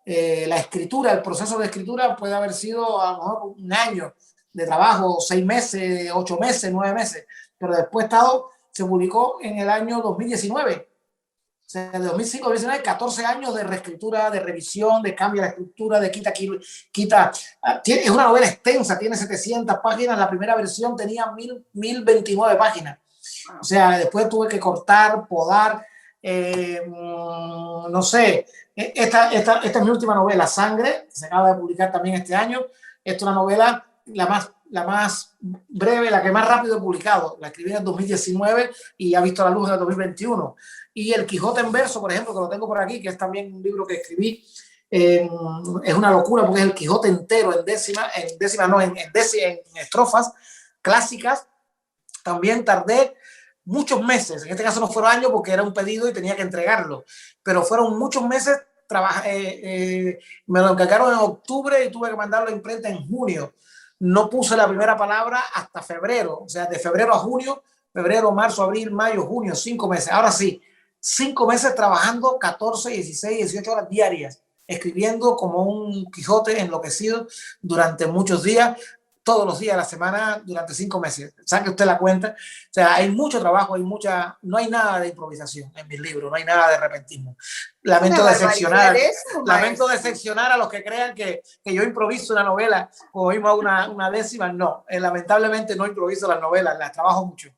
La escritura, el proceso de escritura puede haber sido a lo mejor un año de trabajo, 6 meses, 8 meses, 9 meses, pero después se publicó en el año 2019. O sea, de 2005 a 2019, 14 años de reescritura, de revisión, de cambio de la estructura, de quita. Es una novela extensa, tiene 700 páginas, la primera versión tenía 1029 páginas. O sea, después tuve que cortar, podar, no sé. Esta es mi última novela, Sangre, se acaba de publicar también este año. Esta es una novela la más breve, la que más rápido he publicado. La escribí en el 2019 y ha visto la luz en el 2021. Y El Quijote en verso, por ejemplo, que lo tengo por aquí, que es también un libro que escribí Es una locura porque es el Quijote entero en estrofas clásicas. También tardé muchos meses, en este caso no fueron años porque era un pedido y tenía que entregarlo, pero fueron muchos meses. Me lo encargaron en octubre y tuve que mandarlo a imprenta en junio. No puse la primera palabra hasta febrero, o sea, de febrero a junio, febrero, marzo, abril, mayo, junio, 5 meses. Ahora sí, 5 meses trabajando 14, 16, 18 horas diarias, escribiendo como un Quijote enloquecido durante muchos días, todos los días de la semana, durante 5 meses. Saque usted la cuenta. O sea, hay mucho trabajo, no hay nada de improvisación en mis libros, no hay nada de repentismo. Lamento decepcionar a los que crean que yo improviso una novela como mismo una décima. No, lamentablemente no improviso las novelas, las trabajo mucho.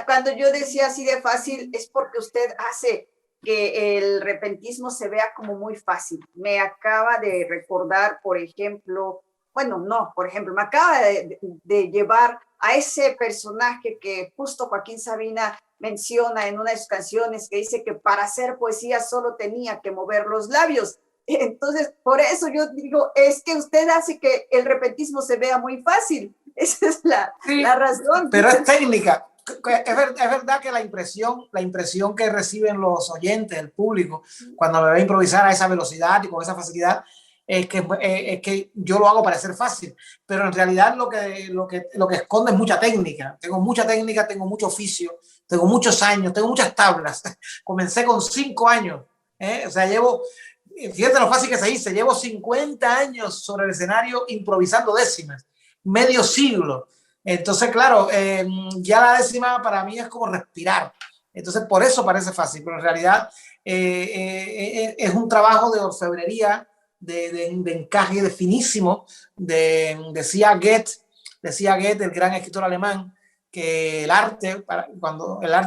Cuando yo decía así de fácil, es porque usted hace que el repentismo se vea como muy fácil. Me acaba de recordar, por ejemplo, me acaba de llevar a ese personaje que justo Joaquín Sabina menciona en una de sus canciones, que dice que para hacer poesía solo tenía que mover los labios. Entonces, por eso yo digo, es que usted hace que el repentismo se vea muy fácil. Esa es la razón. Pero es técnica. Es verdad que la impresión que reciben los oyentes, el público, cuando me ve improvisar a esa velocidad y con esa facilidad, es que yo lo hago parecer fácil, pero en realidad lo que esconde es mucha técnica. Tengo mucha técnica, tengo mucho oficio, tengo muchos años, tengo muchas tablas. Comencé con 5 años, o sea, fíjate lo fácil que se dice, llevo 50 años sobre el escenario improvisando décimas, medio siglo. Entonces, claro, ya la décima para mí es como respirar. Entonces, por eso parece fácil, pero en realidad es un trabajo de orfebrería, de encaje, de finísimo. Decía Goethe, el gran escritor alemán, que el arte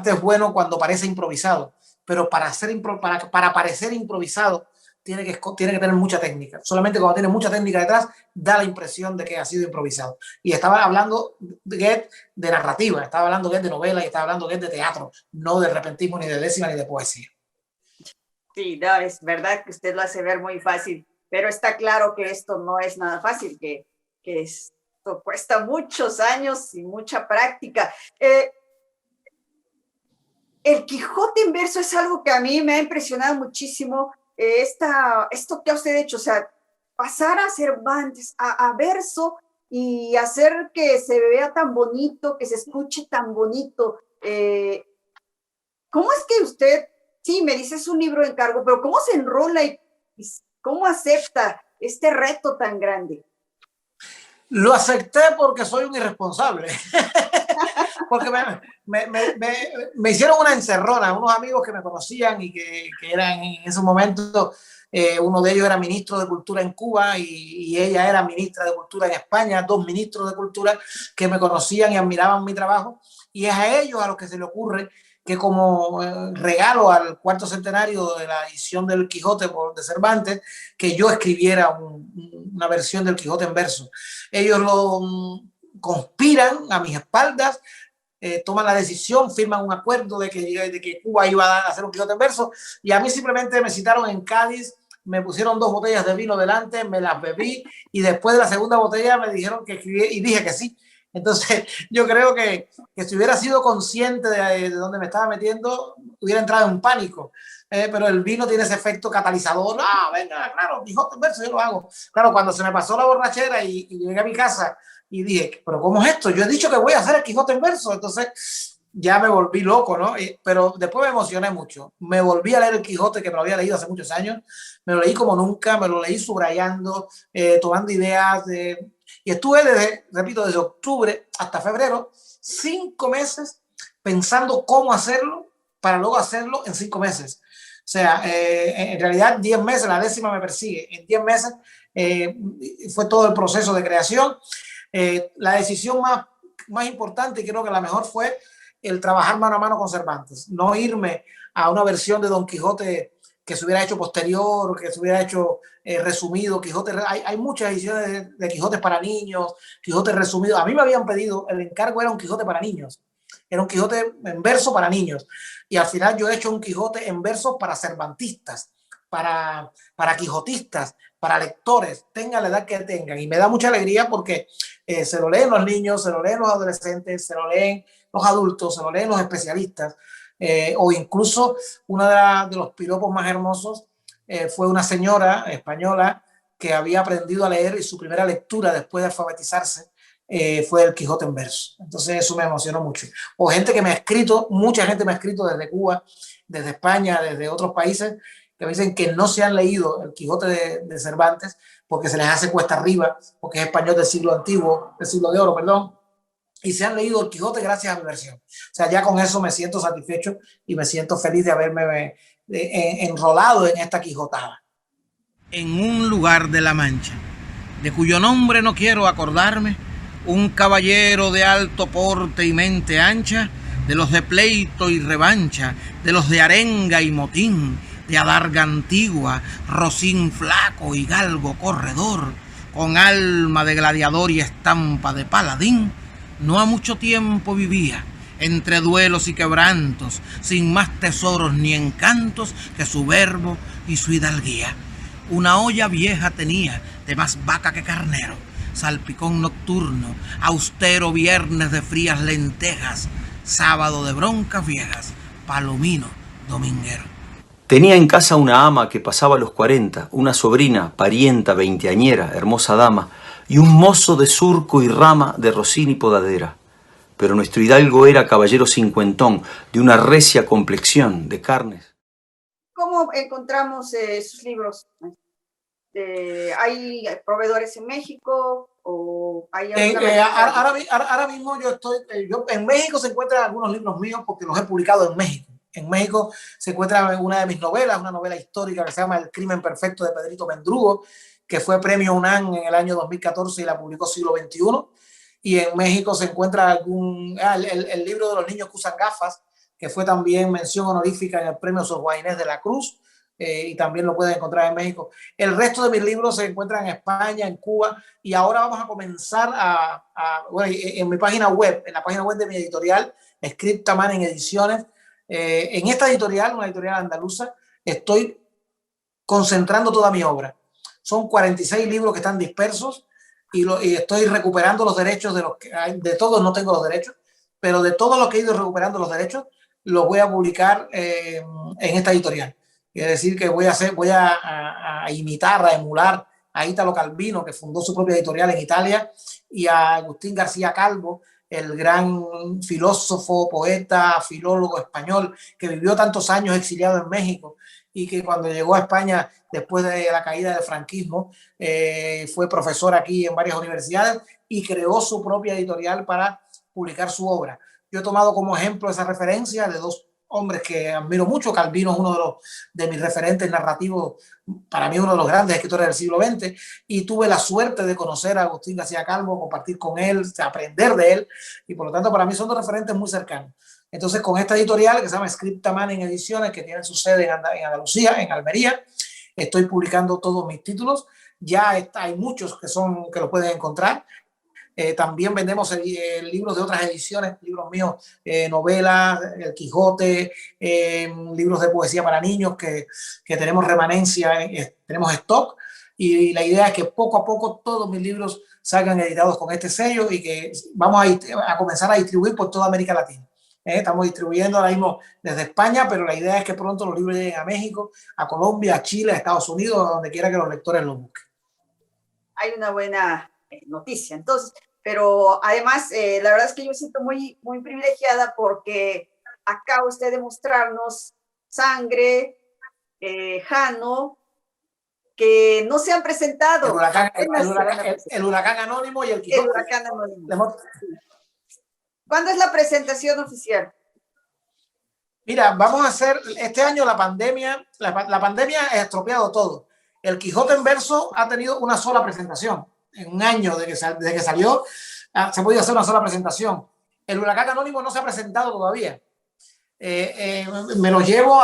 es bueno cuando parece improvisado, pero para parecer improvisado tiene que tener mucha técnica. Solamente cuando tiene mucha técnica detrás da la impresión de que ha sido improvisado. Y estaba hablando Goethe de narrativa, estaba hablando Goethe de novela y estaba hablando Goethe de teatro, no de repentismo, ni de décima, ni de poesía. Sí, no, es verdad que usted lo hace ver muy fácil, pero está claro que esto no es nada fácil, que esto cuesta muchos años y mucha práctica. El Quijote en verso es algo que a mí me ha impresionado muchísimo. Esto que ha usted hecho, o sea, pasar a Cervantes a verso y hacer que se vea tan bonito, que se escuche tan bonito. ¿Cómo es que usted, sí, me dice es un libro de encargo, pero cómo se enrola y cómo acepta este reto tan grande? Lo acepté porque soy un irresponsable. Porque me hicieron una encerrona, unos amigos que me conocían y que eran en ese momento, uno de ellos era ministro de Cultura en Cuba y ella era ministra de Cultura en España, 2 ministros de Cultura que me conocían y admiraban mi trabajo, y es a ellos a los que se le ocurre que como regalo al 4º centenario de la edición del Quijote de Cervantes, que yo escribiera una versión del Quijote en verso. Ellos lo conspiran a mis espaldas, toman la decisión, firman un acuerdo de que Cuba iba a hacer un Quijote en verso, y a mí simplemente me citaron en Cádiz, me pusieron 2 botellas de vino delante, me las bebí, y después de la segunda botella me dijeron que escribí, y dije que sí. Entonces yo creo que si hubiera sido consciente de dónde me estaba metiendo, hubiera entrado en pánico. Pero el vino tiene ese efecto catalizador. Ah, venga, claro, Quijote en verso, yo lo hago. Claro, cuando se me pasó la borrachera y llegué a mi casa y dije, pero ¿cómo es esto? Yo he dicho que voy a hacer el Quijote en verso. Entonces ya me volví loco, ¿no? Pero después me emocioné mucho. Me volví a leer el Quijote, que me lo había leído hace muchos años. Me lo leí como nunca, me lo leí subrayando, tomando ideas. Y estuve, desde octubre hasta febrero, 5 meses pensando cómo hacerlo para luego hacerlo en 5 meses. O sea, en realidad 10 meses, la décima me persigue. En 10 meses fue todo el proceso de creación. La decisión más importante, y creo que la mejor, fue el trabajar mano a mano con Cervantes. No irme a una versión de Don Quijote que se hubiera hecho posterior, que se hubiera hecho resumido. Quijote, hay muchas ediciones de Quijotes para niños, Quijote resumido. A mí me habían pedido, el encargo era un Quijote para niños. Era un Quijote en verso para niños. Y al final yo he hecho un Quijote en verso para cervantistas, para quijotistas, para lectores, tengan la edad que tengan. Y me da mucha alegría porque se lo leen los niños, se lo leen los adolescentes, se lo leen los adultos, se lo leen los especialistas, o incluso uno de los piropos más hermosos fue una señora española que había aprendido a leer y su primera lectura después de alfabetizarse fue el Quijote en verso. Entonces eso me emocionó mucho. O gente que me ha escrito, mucha gente me ha escrito desde Cuba, desde España, desde otros países, que me dicen que no se han leído el Quijote de Cervantes porque se les hace cuesta arriba, porque es español del siglo antiguo, del siglo de oro, perdón, y se han leído el Quijote gracias a mi versión. O sea, ya con eso me siento satisfecho y me siento feliz de haberme enrolado en esta quijotada. En un lugar de la Mancha, de cuyo nombre no quiero acordarme, un caballero de alto porte y mente ancha, de los de pleito y revancha, de los de arenga y motín, de adarga antigua, rocín flaco y galgo corredor, con alma de gladiador y estampa de paladín, no ha mucho tiempo vivía, entre duelos y quebrantos, sin más tesoros ni encantos que su verbo y su hidalguía. Una olla vieja tenía, de más vaca que carnero, salpicón nocturno, austero viernes de frías lentejas, sábado de broncas viejas, palomino dominguero. Tenía en casa una ama que pasaba los 40, una sobrina, parienta, veinteañera, hermosa dama, y un mozo de surco y rama de rocín y podadera. Pero nuestro hidalgo era caballero cincuentón, de una recia complexión, de carnes. ¿Cómo encontramos sus libros? ¿Hay proveedores en México o hay ahora mismo yo en México se encuentran algunos libros míos porque los he publicado en México. En México se encuentra una de mis novelas, una novela histórica que se llama El crimen perfecto de Pedrito Mendrugo, que fue premio UNAM en el año 2014 y la publicó Siglo XXI. Y en México se encuentra el libro de los niños que usan gafas, que fue también mención honorífica en el premio Sor Juana Inés de la Cruz, y también lo pueden encontrar en México. El resto de mis libros se encuentran en España, en Cuba, y ahora vamos a comenzar en mi página web, en la página web de mi editorial, Scriptaman en Ediciones. En esta editorial, una editorial andaluza, estoy concentrando toda mi obra. Son 46 libros que están dispersos y estoy recuperando los derechos de todos, no tengo los derechos, pero de todos los que he ido recuperando los derechos, los voy a publicar en esta editorial. Es decir, que voy a imitar, a emular a Italo Calvino, que fundó su propia editorial en Italia, y a Agustín García Calvo, el gran filósofo, poeta, filólogo español que vivió tantos años exiliado en México y que cuando llegó a España después de la caída del franquismo fue profesor aquí en varias universidades y creó su propia editorial para publicar su obra. Yo he tomado como ejemplo esa referencia de dos hombres que admiro mucho. Calvino es uno de mis referentes narrativos, para mí uno de los grandes escritores del siglo XX, y tuve la suerte de conocer a Agustín García Calvo, compartir con él, aprender de él, y por lo tanto para mí son dos referentes muy cercanos. Entonces con esta editorial que se llama Scriptaman en Ediciones, que tiene su sede en Andalucía, en Almería, estoy publicando todos mis títulos. Ya hay muchos que los pueden encontrar. También vendemos libros de otras ediciones, libros míos, novelas, El Quijote, libros de poesía para niños que tenemos remanencia, tenemos stock, y la idea es que poco a poco todos mis libros salgan editados con este sello y que vamos a comenzar a distribuir por toda América Latina. Estamos distribuyendo ahora mismo desde España, pero la idea es que pronto los libros lleguen a México, a Colombia, a Chile, a Estados Unidos, a donde quiera que los lectores los busquen. Hay una buena noticia. Entonces, pero además, la verdad es que yo me siento muy, muy privilegiada porque acaba usted de mostrarnos Sangre, Jano, que no se han presentado. El huracán Anónimo y el Quijote. El huracán Anónimo. ¿Cuándo es la presentación oficial? Mira, vamos a hacer este año la pandemia ha estropeado todo. El Quijote en verso ha tenido una sola presentación. En un año desde que salió, se ha podido hacer una sola presentación. El huracán Anónimo no se ha presentado todavía. Me lo llevo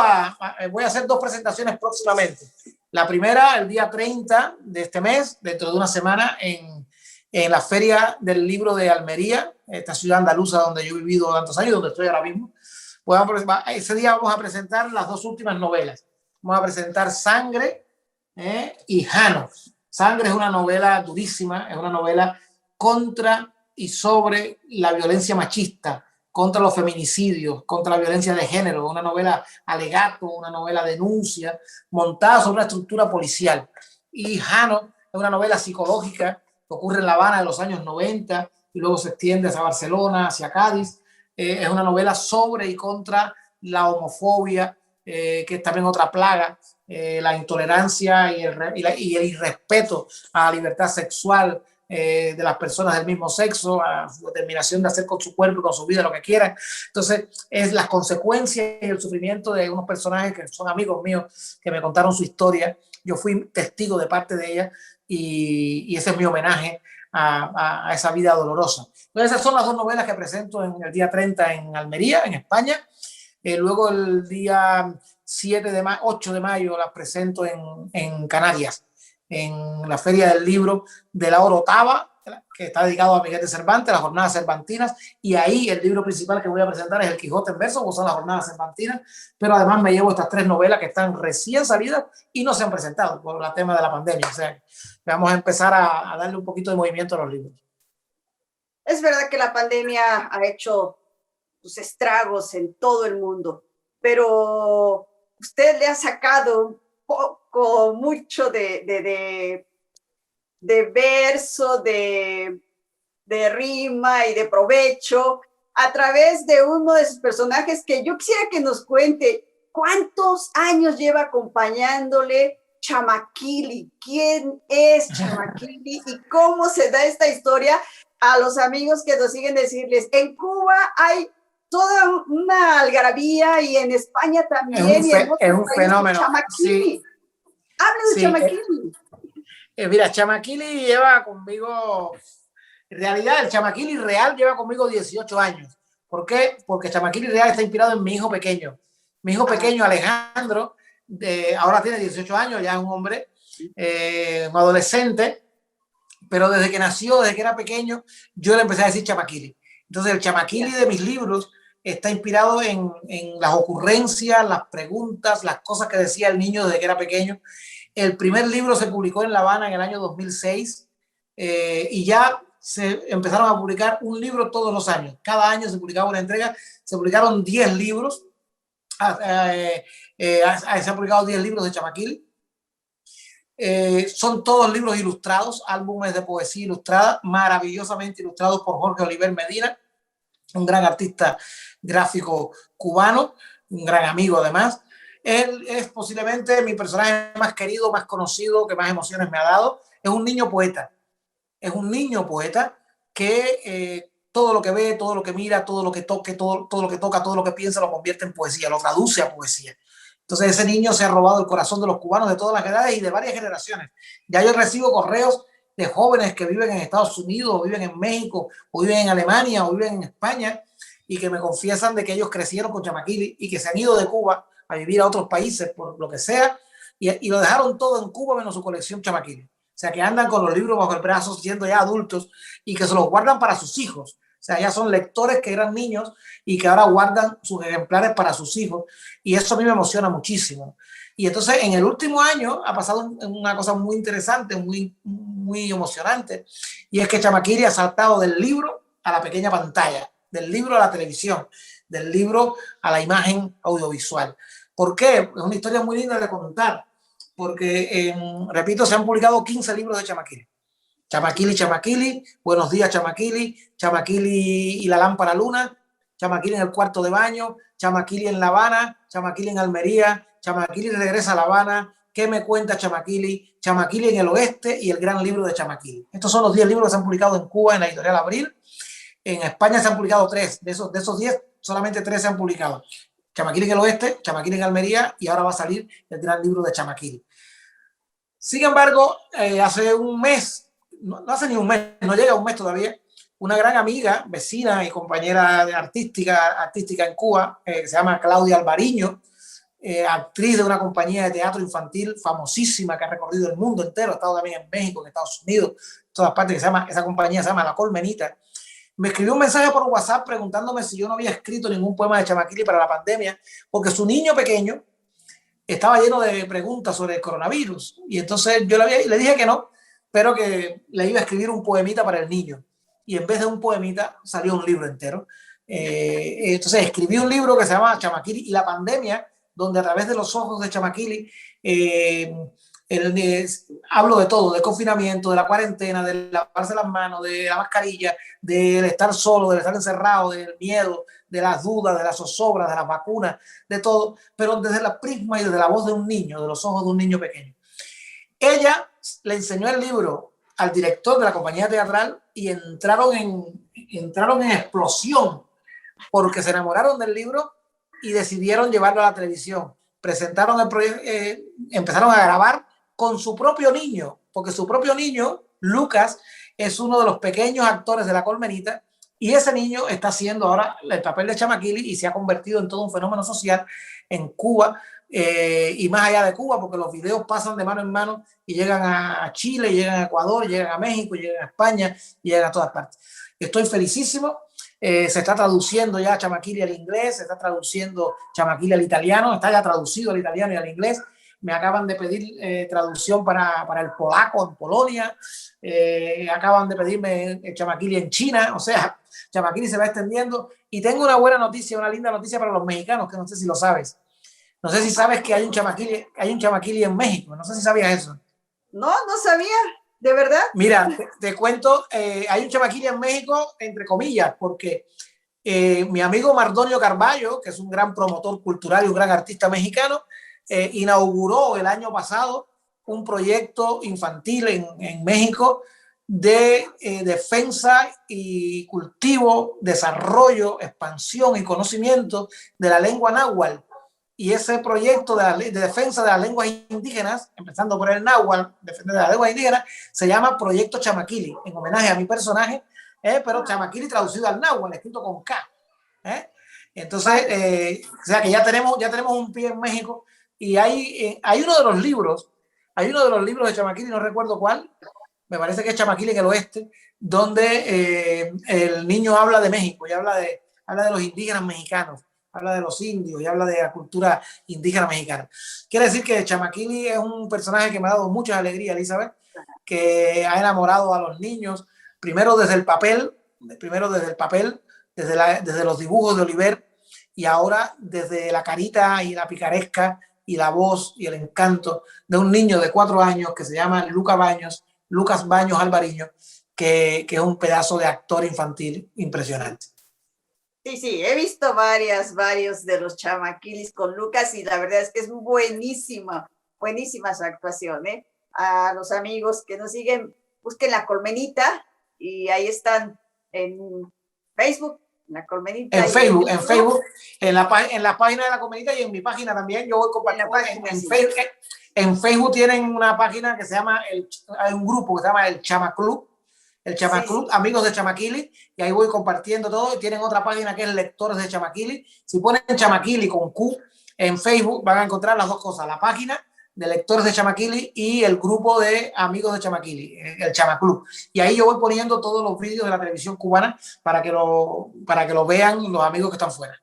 voy a hacer 2 presentaciones próximamente. La primera, el día 30 de este mes, dentro de una semana, en la Feria del Libro de Almería, esta ciudad andaluza donde yo he vivido tantos años, donde estoy ahora mismo. Ese día vamos a presentar las 2 últimas novelas. Vamos a presentar Sangre y Jano. Sangre es una novela durísima, es una novela contra y sobre la violencia machista, contra los feminicidios, contra la violencia de género, una novela alegato, una novela denuncia, montada sobre una estructura policial. Y Jano es una novela psicológica que ocurre en La Habana de los años 90 y luego se extiende hacia Barcelona, hacia Cádiz. Es una novela sobre y contra la homofobia, que es también otra plaga, la intolerancia y el irrespeto a la libertad sexual de las personas del mismo sexo, a su determinación de hacer con su cuerpo y con su vida lo que quieran. Entonces, es las consecuencias y el sufrimiento de unos personajes que son amigos míos, que me contaron su historia. Yo fui testigo de parte de ella y ese es mi homenaje a esa vida dolorosa. Entonces, esas son las dos novelas que presento en el día 30 en Almería, en España. Luego el día 8 de mayo las presento en Canarias, en la Feria del Libro de la Orotava, que está dedicado a Miguel de Cervantes, las jornadas cervantinas, y ahí el libro principal que voy a presentar es El Quijote en verso, que son las jornadas cervantinas, pero además me llevo estas 3 novelas que están recién salidas y no se han presentado por el tema de la pandemia. O sea, vamos a empezar a darle un poquito de movimiento a los libros. Es verdad que la pandemia ha hecho sus estragos en todo el mundo, pero usted le ha sacado un poco, mucho de verso, de rima y de provecho a través de uno de sus personajes que yo quisiera que nos cuente cuántos años lleva acompañándole Chamaquili. ¿Quién es Chamaquili y cómo se da esta historia? A los amigos que nos siguen decirles, en Cuba hay toda una algarabía y en España también. Es un fenómeno. Chamaquili. Sí. Hable de Chamaquili. Mira, Chamaquili lleva conmigo, en realidad el Chamaquili real lleva conmigo 18 años. ¿Por qué? Porque Chamaquili real está inspirado en mi hijo pequeño. Mi hijo pequeño, Alejandro, ahora tiene 18 años, ya es un hombre, un adolescente, pero desde que nació, desde que era pequeño, yo le empecé a decir Chamaquili. Entonces el Chamaquili de mis libros está inspirado en las ocurrencias, las preguntas, las cosas que decía el niño desde que era pequeño. El primer libro se publicó en La Habana en el año 2006 y ya se empezaron a publicar un libro todos los años. Cada año se publicaba una entrega, se publicaron 10 libros. Se han publicado 10 libros de Chamaquili. Son todos libros ilustrados, álbumes de poesía ilustrada, maravillosamente ilustrados por Jorge Oliver Medina, un gran artista gráfico cubano, un gran amigo además. Él es posiblemente mi personaje más querido, más conocido, que más emociones me ha dado. Es un niño poeta. Es un niño poeta que todo lo que ve, todo lo que mira, todo lo que toque, todo lo que toca, todo lo que piensa lo convierte en poesía, lo traduce a poesía. Entonces ese niño se ha robado el corazón de los cubanos de todas las edades y de varias generaciones. Ya yo recibo correos de jóvenes que viven en Estados Unidos, o viven en México, o viven en Alemania, o viven en España, y que me confiesan de que ellos crecieron con Chamaquili y que se han ido de Cuba a vivir a otros países por lo que sea, y lo dejaron todo en Cuba menos su colección Chamaquili. O sea, que andan con los libros bajo el brazo siendo ya adultos y que se los guardan para sus hijos. O sea, ya son lectores que eran niños y que ahora guardan sus ejemplares para sus hijos. Y eso a mí me emociona muchísimo. Y entonces en el último año ha pasado una cosa muy interesante, muy emocionante. Y es que Chamaquili ha saltado del libro a la pequeña pantalla, del libro a la televisión, del libro a la imagen audiovisual. ¿Por qué? Es una historia muy linda de contar. Porque, repito, se han publicado 15 libros de Chamaquili. Chamaquili, Chamaquili, Buenos días Chamaquili, Chamaquili y la lámpara luna, Chamaquili en el cuarto de baño, Chamaquili en La Habana, Chamaquili en Almería, Chamaquili regresa a La Habana, ¿qué me cuenta Chamaquili? Chamaquili en el oeste y el gran libro de Chamaquili. Estos son los 10 libros que se han publicado en Cuba en la editorial Abril. En España se han publicado 3, de esos 10 solamente 3 se han publicado. Chamaquili en el oeste, Chamaquili en Almería y ahora va a salir el gran libro de Chamaquili. Sin embargo, hace un mes, no hace ni un mes, no llega a un mes todavía, una gran amiga, vecina y compañera de artística en Cuba, se llama Claudia Alvariño, actriz de una compañía de teatro infantil famosísima que ha recorrido el mundo entero, ha estado también en México, en Estados Unidos, en todas partes, esa compañía se llama La Colmenita. Me escribió un mensaje por WhatsApp preguntándome si yo no había escrito ningún poema de Chamaquili para la pandemia, porque su niño pequeño estaba lleno de preguntas sobre el coronavirus. Y entonces yo le dije que no, pero que le iba a escribir un poemita para el niño. Y en vez de un poemita salió un libro entero. Entonces escribí un libro que se llama Chamaquili y la pandemia, donde a través de los ojos de Chamaquili hablo de todo, de confinamiento, de la cuarentena, de lavarse las manos, de la mascarilla, del estar solo, del estar encerrado, del miedo, de las dudas, de las zozobras, de las vacunas, de todo, pero desde la prisma y desde la voz de un niño, de los ojos de un niño pequeño. Ella le enseñó el libro al director de la compañía teatral y entraron en explosión porque se enamoraron del libro y decidieron llevarlo a la televisión. Presentaron el proyecto, empezaron a grabar con su propio niño, porque su propio niño, Lucas, es uno de los pequeños actores de La Colmenita, y ese niño está haciendo ahora el papel de Chamaquili y se ha convertido en todo un fenómeno social en Cuba y más allá de Cuba, porque los videos pasan de mano en mano y llegan a Chile, llegan a Ecuador, llegan a México, llegan a España, llegan a todas partes. Estoy felicísimo. Se está traduciendo ya Chamaquili al inglés, se está traduciendo Chamaquili al italiano, está ya traducido al italiano y al inglés. Me acaban de pedir traducción para el polaco en Polonia, acaban de pedirme Chamaquili en China, o sea, Chamaquili se va extendiendo. Y tengo una buena noticia, una linda noticia para los mexicanos, que no sé si lo sabes. No sé si sabes que hay un Chamaquili en México, no sé si sabías eso. No, no sabía, ¿de verdad? Mira, te cuento, hay un Chamaquili en México, entre comillas, porque mi amigo Mardonio Carballo, que es un gran promotor cultural y un gran artista mexicano, inauguró el año pasado un proyecto infantil en México de defensa y cultivo, desarrollo, expansión y conocimiento de la lengua náhuatl. Y ese proyecto de defensa de las lenguas indígenas, empezando por el náhuatl, defender de las lenguas indígenas, se llama Proyecto Chamaquili, en homenaje a mi personaje, pero Chamaquili traducido al náhuatl, escrito con K. Entonces, o sea que ya tenemos un pie en México. Y hay uno de los libros de Chamaquili, no recuerdo cuál, me parece que es Chamaquili en el oeste, donde el niño habla de México y habla de los indígenas mexicanos, habla de los indios y habla de la cultura indígena mexicana.Quiere decir que Chamaquili es un personaje que me ha dado mucha alegría, Elizabeth, que ha enamorado a los niños, primero desde el papel, desde los dibujos de Oliver, y ahora desde la carita y la picaresca y la voz y el encanto de un niño de 4 años que se llama Lucas Baños Alvariño, que es un pedazo de actor infantil impresionante. Sí, he visto varios de los Chamaquilis con Lucas y la verdad es que es buenísima su actuación, ¿eh? A los amigos que nos siguen, busquen La Colmenita y ahí están en Facebook, La Colmenita. En Facebook, en la página de La Colmenita y en mi página también. Yo voy compartiendo en Facebook tienen una página que se llama, hay un grupo que se llama el Chama Club, Amigos de Chamaquili, y ahí voy compartiendo todo. Y tienen otra página que es Lectores de Chamaquili. Si ponen Chamaquili con Q en Facebook van a encontrar las dos cosas, la página de Lectores de Chamaquili y el grupo de Amigos de Chamaquili, el Chama Club. Y ahí yo voy poniendo todos los vídeos de la televisión cubana para que lo vean los amigos que están fuera.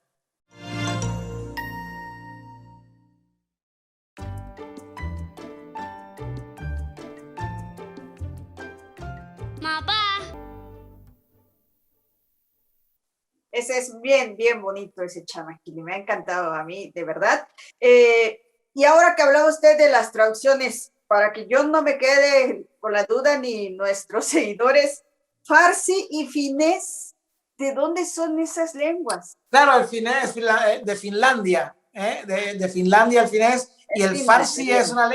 Ese es bien bonito, ese Chamaquili, me ha encantado a mí, de verdad. Y ahora que hablaba usted de las traducciones, para que yo no me quede con la duda ni nuestros seguidores, Farsi y finés, ¿de dónde son esas lenguas? Claro, el finés es de Finlandia, de Finlandia el finés, y el farsi es una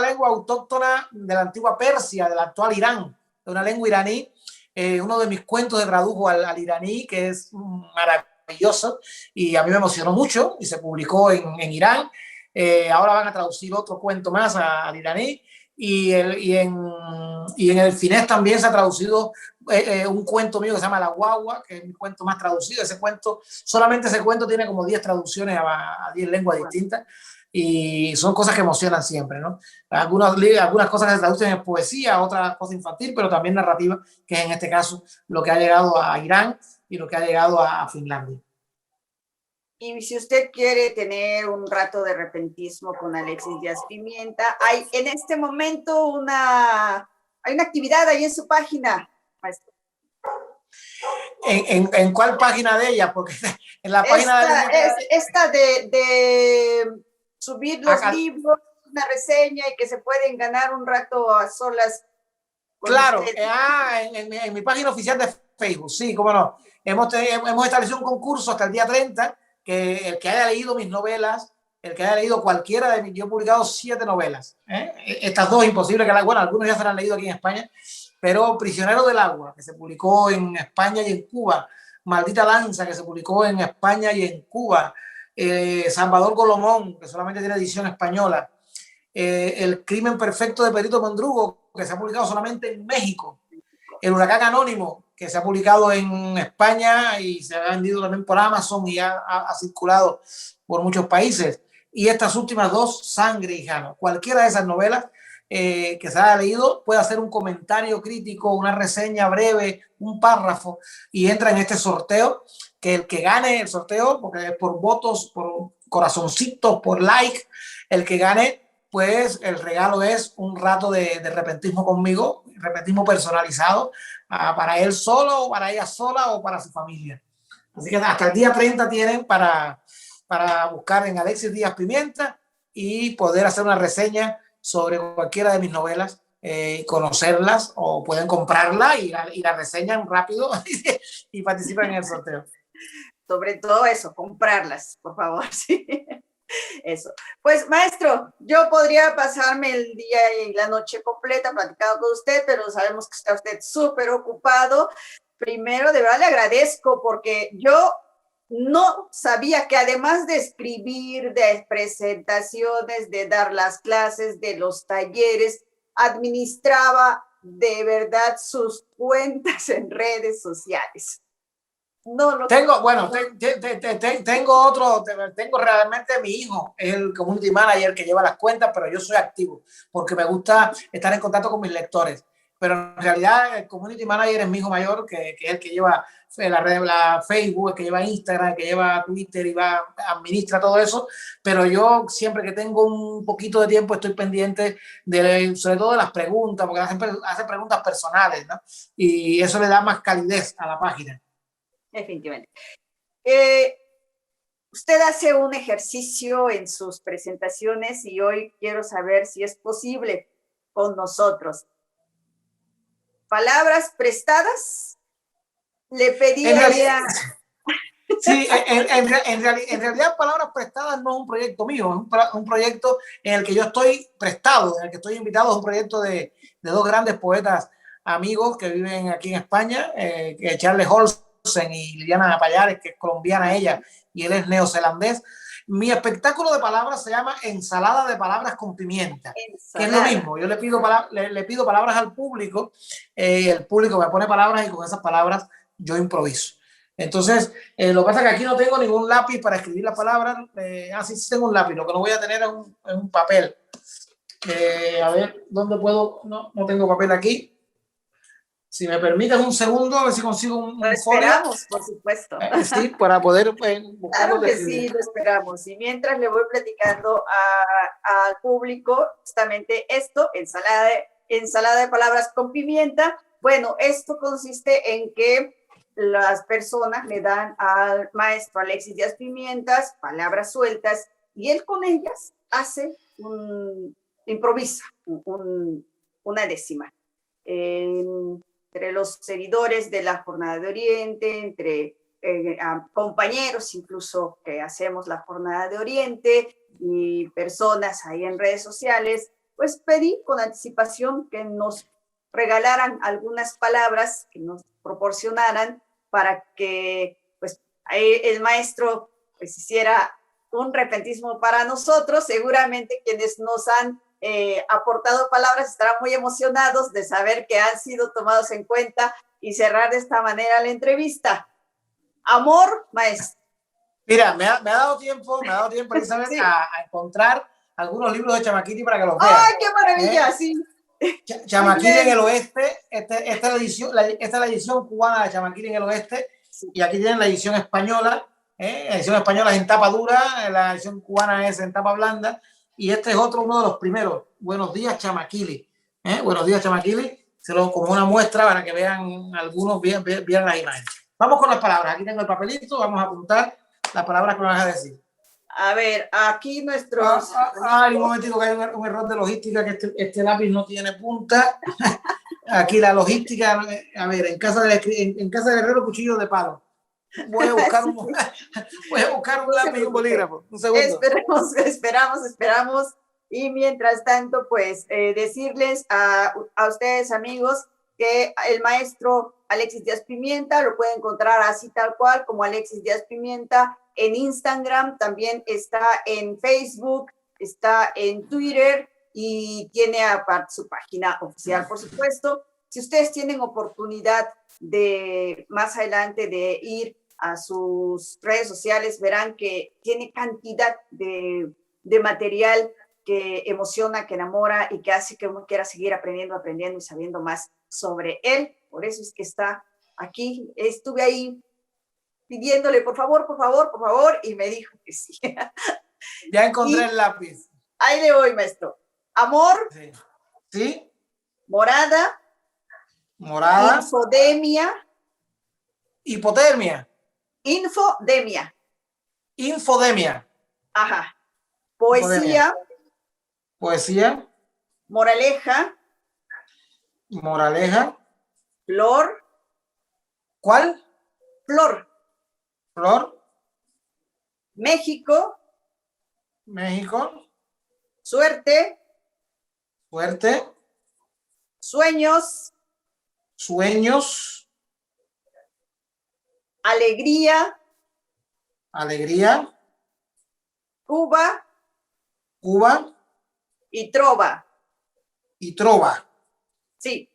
lengua autóctona de la antigua Persia, del actual Irán, de una lengua iraní. Uno de mis cuentos se tradujo al iraní, que es maravilloso y a mí me emocionó mucho y se publicó en Irán. Ahora van a traducir otro cuento más al iraní y en el finés también se ha traducido un cuento mío que se llama La Guagua, que es mi cuento más traducido. Solamente ese cuento tiene como 10 traducciones a 10 lenguas distintas. Y son cosas que emocionan siempre, ¿no? Algunas cosas que se traducen en poesía, otras cosas infantil, pero también narrativa, que es en este caso lo que ha llegado a Irán y lo que ha llegado a Finlandia. Y si usted quiere tener un rato de repentismo con Alexis Díaz Pimienta, hay en este momento hay una actividad ahí en su página, maestro. ¿En cuál página de ella? Porque en la página esta de subir los libros, una reseña y que se pueden ganar un rato a solas. Claro, en mi página oficial de Facebook, sí, cómo no. Hemos establecido un concurso hasta el día 30, que el que haya leído mis novelas, el que haya leído cualquiera de mis, yo he publicado 7 novelas. Estas 2 imposible que bueno, algunos ya se las han leído aquí en España, pero Prisionero del Agua, que se publicó en España y en Cuba, Maldita Lanza, que se publicó en España y en Cuba, Salvador Colomón, que solamente tiene edición española, El Crimen Perfecto de Perito Mondrugo, que se ha publicado solamente en México, El Huracán Anónimo, que se ha publicado en España y se ha vendido también por Amazon y ha circulado por muchos países. Y estas últimas 2, Sangre y Jano. Cualquiera de esas novelas que se haya leído puede hacer un comentario crítico, una reseña breve, un párrafo, y entra en este sorteo, que el que gane el sorteo, porque es por votos, por corazoncitos, por like, el que gane, pues el regalo es un rato de repentismo conmigo, repentismo personalizado, para él solo, o para ella sola, o para su familia. Así que hasta el día 30 tienen para buscar en Alexis Díaz Pimienta y poder hacer una reseña sobre cualquiera de mis novelas, conocerlas, o pueden comprarla y la reseñan rápido y participan en el sorteo. Sobre todo eso, comprarlas, por favor, sí. Eso. Pues, maestro, yo podría pasarme el día y la noche completa platicando con usted, pero sabemos que está usted súper ocupado. Primero, de verdad le agradezco, porque yo no sabía que además de escribir, de presentaciones, de dar las clases, de los talleres, administraba de verdad sus cuentas en redes sociales. No, tengo realmente mi hijo, es el community manager que lleva las cuentas, pero yo soy activo porque me gusta estar en contacto con mis lectores. Pero en realidad el community manager es mi hijo mayor, que es el que lleva la Facebook, el que lleva Instagram, el que lleva Twitter y administra todo eso. Pero yo siempre que tengo un poquito de tiempo estoy pendiente sobre todo de las preguntas, porque hacen preguntas personales, ¿no? Y eso le da más calidez a la página. Definitivamente. Usted hace un ejercicio en sus presentaciones y hoy quiero saber si es posible con nosotros. ¿Palabras prestadas? Le pediría... Sí, en realidad Palabras Prestadas no es un proyecto mío, es un proyecto en el que yo estoy prestado, en el que estoy invitado. Es un proyecto de 2 grandes poetas amigos que viven aquí en España, que Charles Olsen y Liliana Payares, que es colombiana ella, y él es neozelandés. Mi espectáculo de palabras se llama Ensalada de Palabras con Pimienta, que es lo mismo. Yo le pido palabras al público, el público me pone palabras y con esas palabras yo improviso. Entonces, lo que pasa es que aquí no tengo ningún lápiz para escribir las palabras. Sí tengo un lápiz, lo que no voy a tener es un papel. A ver, ¿dónde puedo? No tengo papel aquí. Si me permites un segundo, a ver si consigo un folio. Lo esperamos, por supuesto. Sí, para poder claro que sí, lo esperamos. Y mientras le voy platicando al público justamente esto, ensalada de palabras con pimienta. Bueno, esto consiste en que las personas le dan al maestro Alexis Díaz Pimientas palabras sueltas y él con ellas improvisa una décima. Entre los seguidores de la Jornada de Oriente, entre compañeros incluso que hacemos la Jornada de Oriente y personas ahí en redes sociales, pues pedí con anticipación que nos regalaran algunas palabras, que nos proporcionaran para que pues, el maestro pues, hiciera un repentismo para nosotros. Seguramente quienes nos han aportado palabras estarán muy emocionados de saber que han sido tomados en cuenta y cerrar de esta manera la entrevista. Amor, maestro. Mira, me ha dado tiempo precisamente sí, a encontrar algunos libros de Chamaquiri para que los vean. ¡Ay, qué maravilla! Sí. Chamaquiri en el Oeste, esta es la edición cubana de Chamaquiri en el Oeste, sí. Y aquí tienen la edición española, La edición española es en tapa dura, la edición cubana es en tapa blanda, y este es uno de los primeros. Buenos días, Chamaquili. Buenos días, Chamaquili. Como una muestra para que vean algunos bien las imágenes. Vamos con las palabras. Aquí tengo el papelito, vamos a apuntar las palabras que me vas a decir. A ver, aquí nuestros... Un momentito, que hay un error de logística, que este lápiz no tiene punta. Aquí la logística, a ver, en casa del herrero, cuchillo de palo. Voy a buscar un lápiz y un bolígrafo. Un segundo. Esperamos. Y mientras tanto, pues, decirles a ustedes, amigos, que el maestro Alexis Díaz Pimienta lo puede encontrar así tal cual como Alexis Díaz Pimienta en Instagram, también está en Facebook, está en Twitter y tiene aparte su página oficial, por supuesto. Si ustedes tienen oportunidad de más adelante de ir a sus redes sociales, verán que tiene cantidad de material que emociona, que enamora y que hace que uno quiera seguir aprendiendo y sabiendo más sobre él. Por eso es que está aquí. Estuve ahí pidiéndole, por favor, y me dijo que sí. Ya encontré el lápiz. Ahí le voy, maestro. Amor. Sí. Morada. Infodemia. Hipotermia. Infodemia. Ajá. Poesía. Moraleja. Flor. ¿Cuál? Flor. México. Suerte. Sueños. Alegría. Cuba. Y trova. Sí.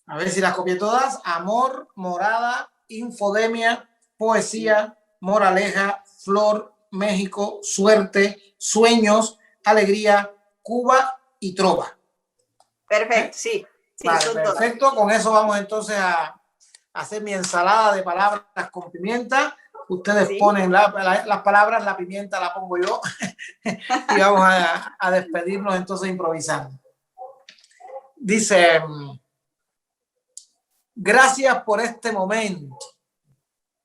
A ver si las copié todas. Amor, morada, infodemia, poesía, moraleja, flor, México, suerte, sueños, alegría, Cuba y trova. Perfecto, sí. Vale, perfecto. Todas. Con eso vamos entonces a hacer mi ensalada de palabras con pimienta. Ustedes ponen las palabras, la pimienta la pongo yo y vamos a despedirnos entonces improvisando. Dice, gracias por este momento.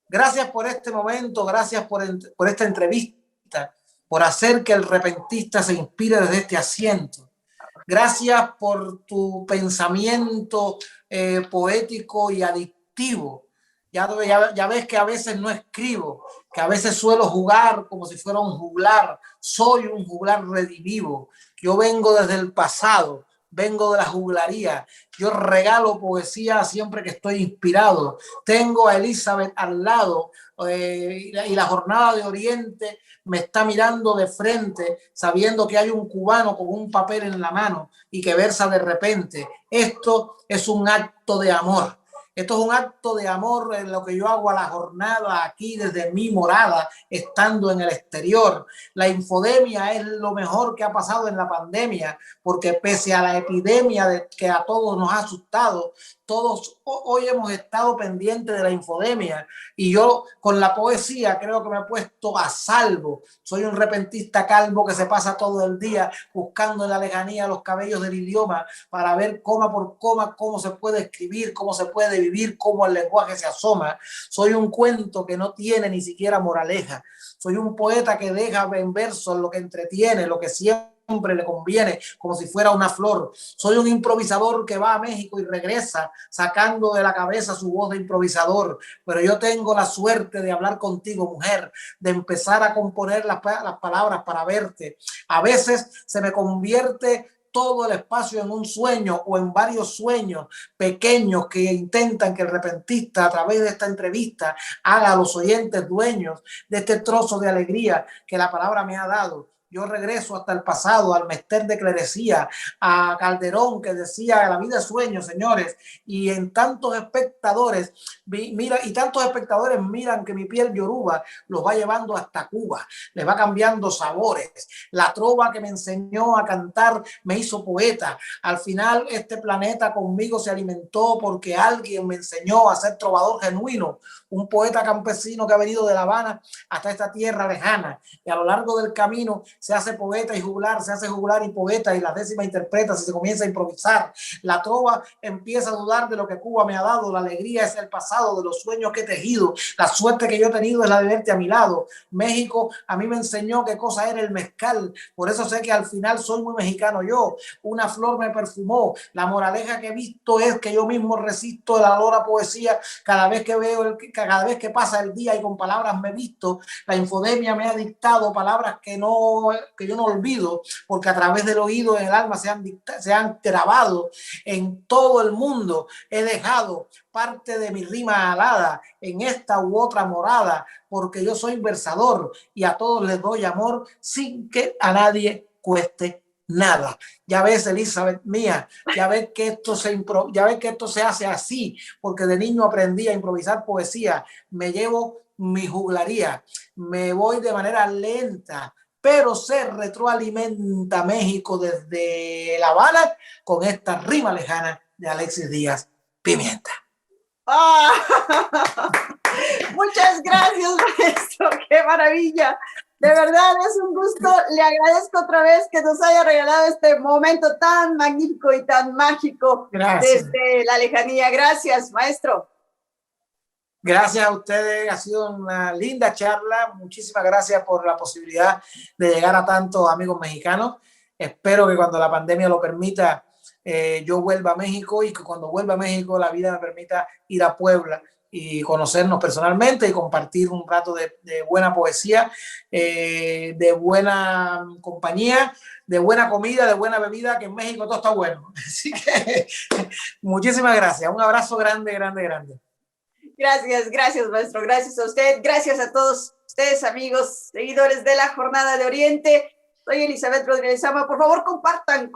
Gracias por esta entrevista, por hacer que el repentista se inspire desde este asiento. Gracias por tu pensamiento poético y adictivo. Ya ves que a veces no escribo, que a veces suelo jugar como si fuera un juglar. Soy un juglar redivivo. Yo vengo desde el pasado, vengo de la juglaría. Yo regalo poesía siempre que estoy inspirado. Tengo a Elizabeth al lado y la jornada de Oriente me está mirando de frente, sabiendo que hay un cubano con un papel en la mano y que versa de repente. Esto es un acto de amor. Esto es un acto de amor en lo que yo hago a la jornada aquí desde mi morada, estando en el exterior. La infodemia es lo mejor que ha pasado en la pandemia, porque pese a la epidemia que a todos nos ha asustado, todos hoy hemos estado pendientes de la infodemia y yo con la poesía creo que me he puesto a salvo. Soy un repentista calvo que se pasa todo el día buscando en la lejanía los cabellos del idioma para ver coma por coma cómo se puede escribir, cómo se puede vivir, cómo el lenguaje se asoma. Soy un cuento que no tiene ni siquiera moraleja. Soy un poeta que deja en versos lo que entretiene, lo que siempre le conviene, como si fuera una flor. Soy un improvisador que va a México y regresa sacando de la cabeza su voz de improvisador, pero yo tengo la suerte de hablar contigo, mujer, de empezar a componer las palabras para verte. A veces se me convierte todo el espacio en un sueño o en varios sueños pequeños que intentan que el repentista a través de esta entrevista haga a los oyentes dueños de este trozo de alegría que la palabra me ha dado. yo regreso hasta el pasado, al Mester de Clerecía, a Calderón, que decía la vida es sueño, señores, y en tantos espectadores, mira, y tantos espectadores miran que mi piel yoruba los va llevando hasta Cuba, les va cambiando sabores. La trova que me enseñó a cantar me hizo poeta. Al final este planeta conmigo se alimentó porque alguien me enseñó a ser trovador genuino, un poeta campesino que ha venido de La Habana hasta esta tierra lejana, y a lo largo del camino se hace poeta y juglar, se hace juglar y poeta, y la décima interpreta si se comienza a improvisar. La trova empieza a dudar de lo que Cuba me ha dado, la alegría es el pasado de los sueños que he tejido, la suerte que yo he tenido es la de verte a mi lado. México a mí me enseñó qué cosa era el mezcal, por eso sé que al final soy muy mexicano yo. Una flor me perfumó, la moraleja que he visto es que yo mismo resisto el olor a poesía cada vez que veo, cada vez que pasa el día y con palabras me visto. La infodemia me ha dictado palabras que yo no olvido, porque a través del oído en el alma se han grabado en todo el mundo. He dejado parte de mi rima alada en esta u otra morada, porque yo soy versador y a todos les doy amor sin que a nadie cueste nada. Ya ves, Elizabeth mía, ya ves que esto se hace así, porque de niño aprendí a improvisar poesía, me llevo mi juglaría, me voy de manera lenta, pero se retroalimenta México desde La Habana con esta rima lejana de Alexis Díaz Pimienta. ¡Ah! Muchas gracias, maestro, qué maravilla. De verdad es un gusto, le agradezco otra vez que nos haya regalado este momento tan magnífico y tan mágico. Gracias. Desde la lejanía. Gracias, maestro. Gracias a ustedes, ha sido una linda charla. Muchísimas gracias por la posibilidad de llegar a tantos amigos mexicanos. Espero que cuando la pandemia lo permita, yo vuelva a México, y que cuando vuelva a México la vida me permita ir a Puebla y conocernos personalmente y compartir un rato de buena poesía, de buena compañía, de buena comida, de buena bebida, que en México todo está bueno. Así que muchísimas gracias. Un abrazo grande, grande, grande. Gracias, gracias, maestro. Gracias a usted. Gracias a todos ustedes, amigos, seguidores de la Jornada de Oriente. Soy Elizabeth Rodríguez Sama. Por favor, compartan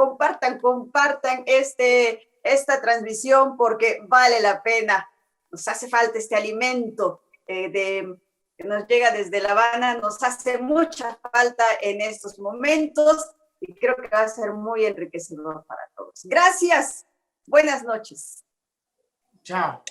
esta transmisión, porque vale la pena. Nos hace falta este alimento que nos llega desde La Habana. Nos hace mucha falta en estos momentos y creo que va a ser muy enriquecedor para todos. Gracias. Buenas noches. Chao.